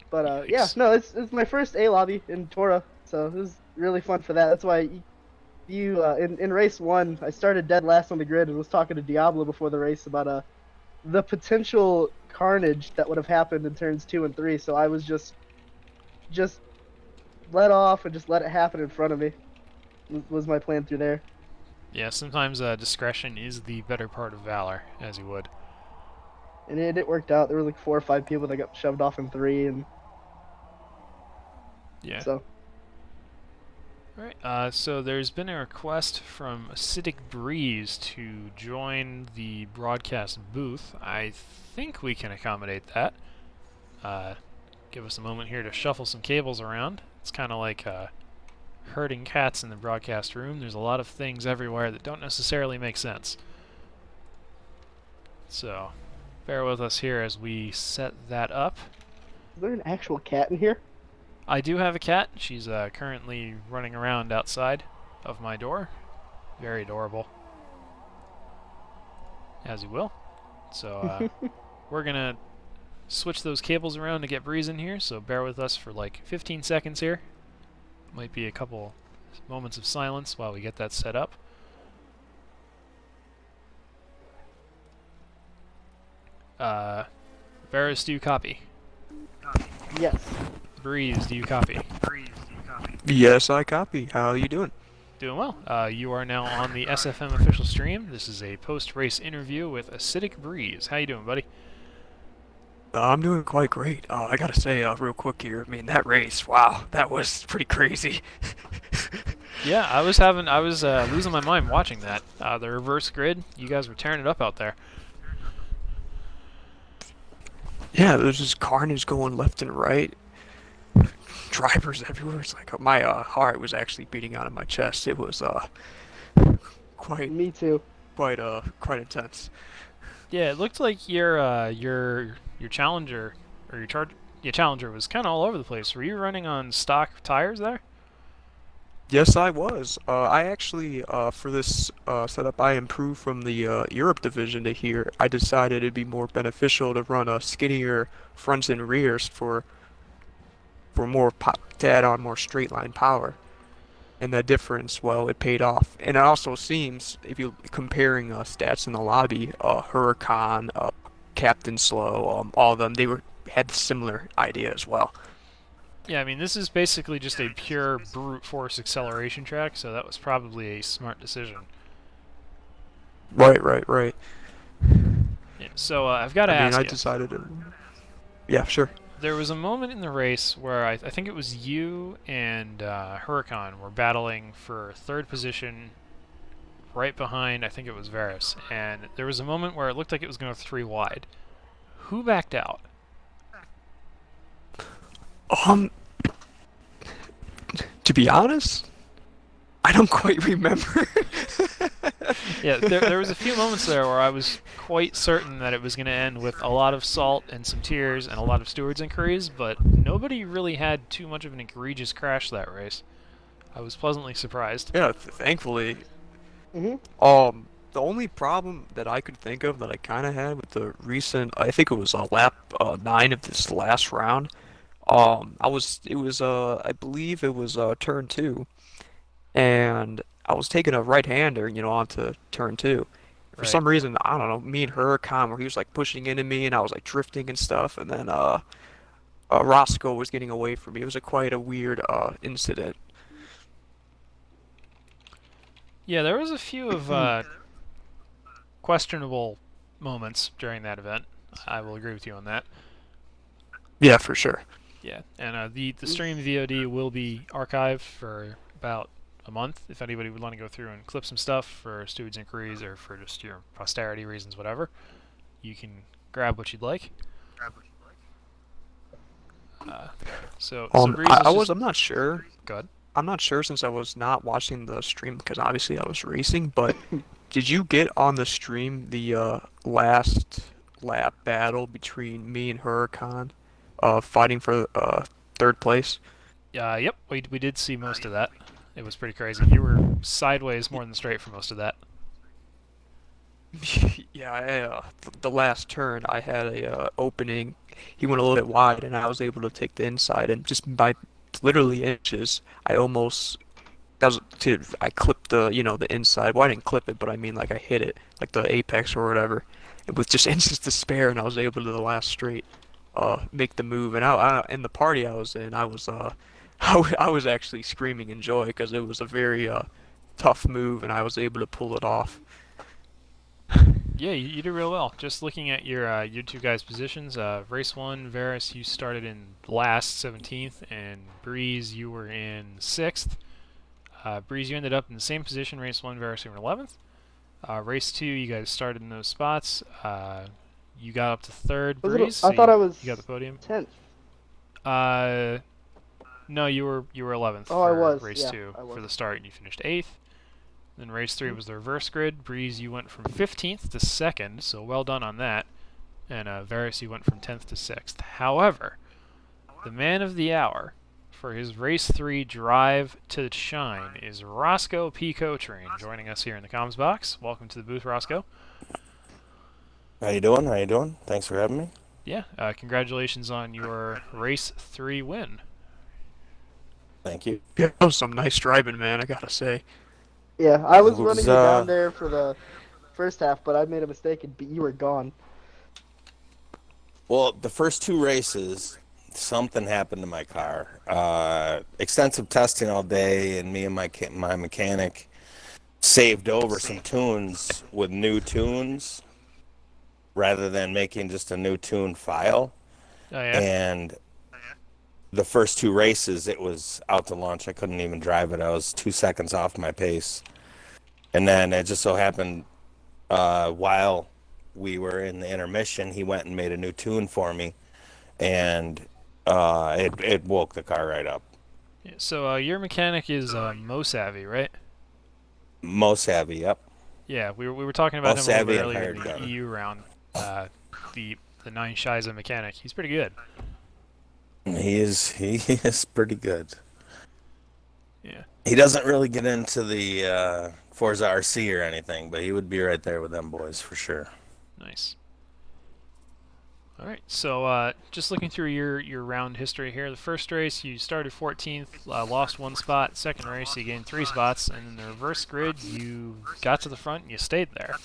but yeah, Yikes. no, it's my first A lobby in Tora, so it was really fun for that. That's why in race one, I started dead last on the grid and was talking to Diablo before the race about the potential carnage that would have happened in turns two and three. So I was just let off and just let it happen in front of me. Was my plan through there. Yeah, sometimes discretion is the better part of valor, as you would. And it worked out. There were like 4 or 5 people that got shoved off in three, and Yeah. so Alright, so there's been a request from Acidic Breeze to join the broadcast booth. I think we can accommodate that. Uh, Give us a moment here to shuffle some cables around. It's kind of like herding cats in the broadcast room. There's a lot of things everywhere that don't necessarily make sense. So, bear with us here as we set that up. is there an actual cat in here? I do have a cat. She's currently running around outside of my door. Very adorable. As you will. So, we're going to switch those cables around to get Breeze in here, so bear with us for like 15 seconds here. Might be a couple moments of silence while we get that set up. Varus, do you copy? Yes. Breeze, do you copy? Yes, I copy. How are you doing? Doing well. You are now on the SFM official stream. This is a post-race interview with Acidic Breeze. How you doing, buddy? I'm doing quite great. I gotta say, real quick here, I mean, that race, wow, that was pretty crazy. Yeah, I was losing my mind watching that. The reverse grid, you guys were tearing it up out there. Yeah, there's just carnage going left and right. Drivers everywhere. It's like my heart was actually beating out of my chest. It was quite Me too. quite intense. Yeah, it looked like your Challenger or your Challenger was kind of all over the place. Were you running on stock tires there? Yes, I was. I actually, for this setup, I improved from the Europe division to here. I decided it'd be more beneficial to run a skinnier fronts and rears for more to add on more straight line power. And that difference, well, it paid off. And it also seems, if you're comparing stats in the lobby, Huracan, Captain Slow, all of them, had similar idea as well. Yeah, I mean this is basically just a pure brute force acceleration track, so that was probably a smart decision. Right, right, right. Yeah, so I've got to I mean, ask I you. decided to. Yeah, sure. There was a moment in the race where I think it was you and Huracan were battling for third position right behind, I think it was Varus, and there was a moment where it looked like it was going to 3 wide. Who backed out? Um, to be honest, I don't quite remember. Yeah, there was a few moments there where I was quite certain that it was going to end with a lot of salt and some tears and a lot of stewards inquiries, but nobody really had too much of an egregious crash that race. I was pleasantly surprised. Yeah, thankfully. Hmm. The only problem that I could think of that I kind of had with the recent, I think it was lap 9 of this last round. I believe it was turn two, and I was taking a right-hander, onto turn two. For Right. some reason, I don't know, me and Huracan, where he was like pushing into me, and I was like drifting and stuff, and then Roscoe was getting away from me. It was quite a weird incident. Yeah, there was a few of questionable moments during that event. I will agree with you on that. Yeah, for sure. Yeah, and the stream VOD will be archived for about a month. If anybody would want to go through and clip some stuff for students' inquiries or for just your posterity reasons, whatever, you can grab what you'd like. So Breeze is just I'm not sure. good. I'm not sure since I was not watching the stream because obviously I was racing, but did you get on the stream the last lap battle between me and Huracan fighting for third place? Yep, we did see most of that. It was pretty crazy. You were sideways more than straight for most of that. Yeah, the last turn I had a opening. He went a little bit wide, and I was able to take the inside, and just by literally inches, I almost I clipped the inside. Well, I didn't clip it, but I mean like I hit it, like the apex or whatever. And with just inches to spare, and I was able to the last straight, make the move. And in the party I was in, I was I was actually screaming in joy because it was a very tough move, and I was able to pull it off. Yeah, you did real well. Just looking at your two guys' positions, race one, Varus, you started in last, 17th, and Breeze, you were in 6th. Breeze, you ended up in the same position. Race one, Varus, you were in 11th. Race two, you guys started in those spots. You got up to third, Was it? Breeze, I so thought I you got the was podium. 10th. Uh, no, you were 11th Oh, I for was. race Yeah, two I for was. the start, and you finished 8th. Then race three Mhm. was the reverse grid. Breeze, you went from 15th to 2nd, so well done on that. And Varus, you went from 10th to 6th. However, the man of the hour for his race 3 drive to shine is Roscoe Pico Train, joining us here in the comms box. Welcome to the booth, Roscoe. How you doing? How you doing? Thanks for having me. Yeah, congratulations on your race 3 win. Thank you. Yeah, that was some nice driving, man. I gotta say. Yeah, I was Who's running you down there for the first half, but I made a mistake and you were gone. well, the first two races, something happened to my car. Extensive testing all day, and me and my mechanic saved over some tunes with new tunes rather than making just a new tune file. Oh yeah. And the first two races, it was out to lunch. I couldn't even drive it. I was 2 seconds off my pace. And then it just so happened while we were in the intermission, he went and made a new tune for me, and it woke the car right up. Yeah, so your mechanic is Mo Savvy, right? Most savvy, yep. Yeah, we were talking about him Most a little bit savvy and earlier in hired the gun. EU round. The Nine Shiza mechanic. He's pretty good. He is pretty good. Yeah. He doesn't really get into the Forza RC or anything, but he would be right there with them boys for sure. Nice. All right. So just looking through your round history here, the first race you started 14th, lost one spot. Second race you gained 3 spots, and in the reverse grid you got to the front and you stayed there.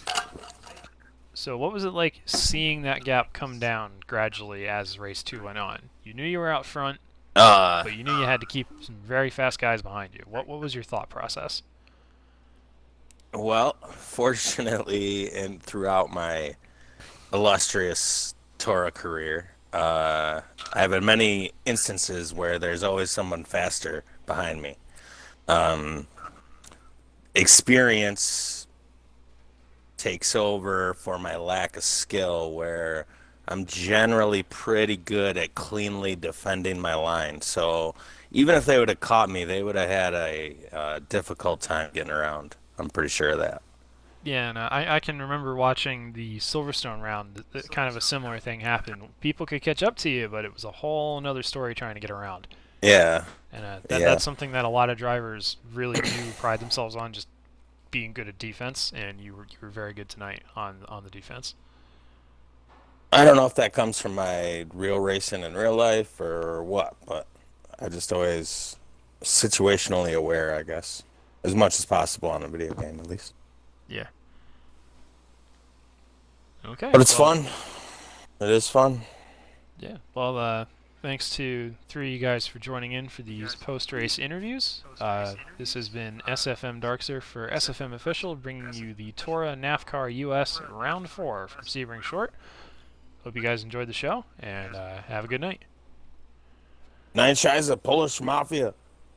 So what was it like seeing that gap come down gradually as race 2 went on? You knew you were out front, Uh, but you knew you had to keep some very fast guys behind you. What was your thought process? well, fortunately, and throughout my illustrious TORA career, I have had many instances where there's always someone faster behind me. Um, Experience takes over for my lack of skill, where I'm generally pretty good at cleanly defending my line. So even if they would have caught me, they would have had a difficult time getting around. I'm pretty sure of that. Yeah, and I can remember watching the Silverstone round. Kind of a similar thing happened. People could catch up to you, but it was a whole another story trying to get around. Yeah, And yeah. that's something that a lot of drivers really do pride themselves on, just being good at defense. And you were very good tonight on the defense. I don't know if that comes from my real racing in real life or what, but I just always situationally aware, I guess, as much as possible on a video game, at least. Yeah. Okay. But it's Well, fun. It is fun. yeah. Well, thanks to three of you guys for joining in for these post-race interviews. This has been SFM Darkster for SFM Official, bringing you the TORA NAFFCAR US Round 4 from Sebring Short. Hope you guys enjoyed the show, and have a good night. Nine Shies of Polish Mafia.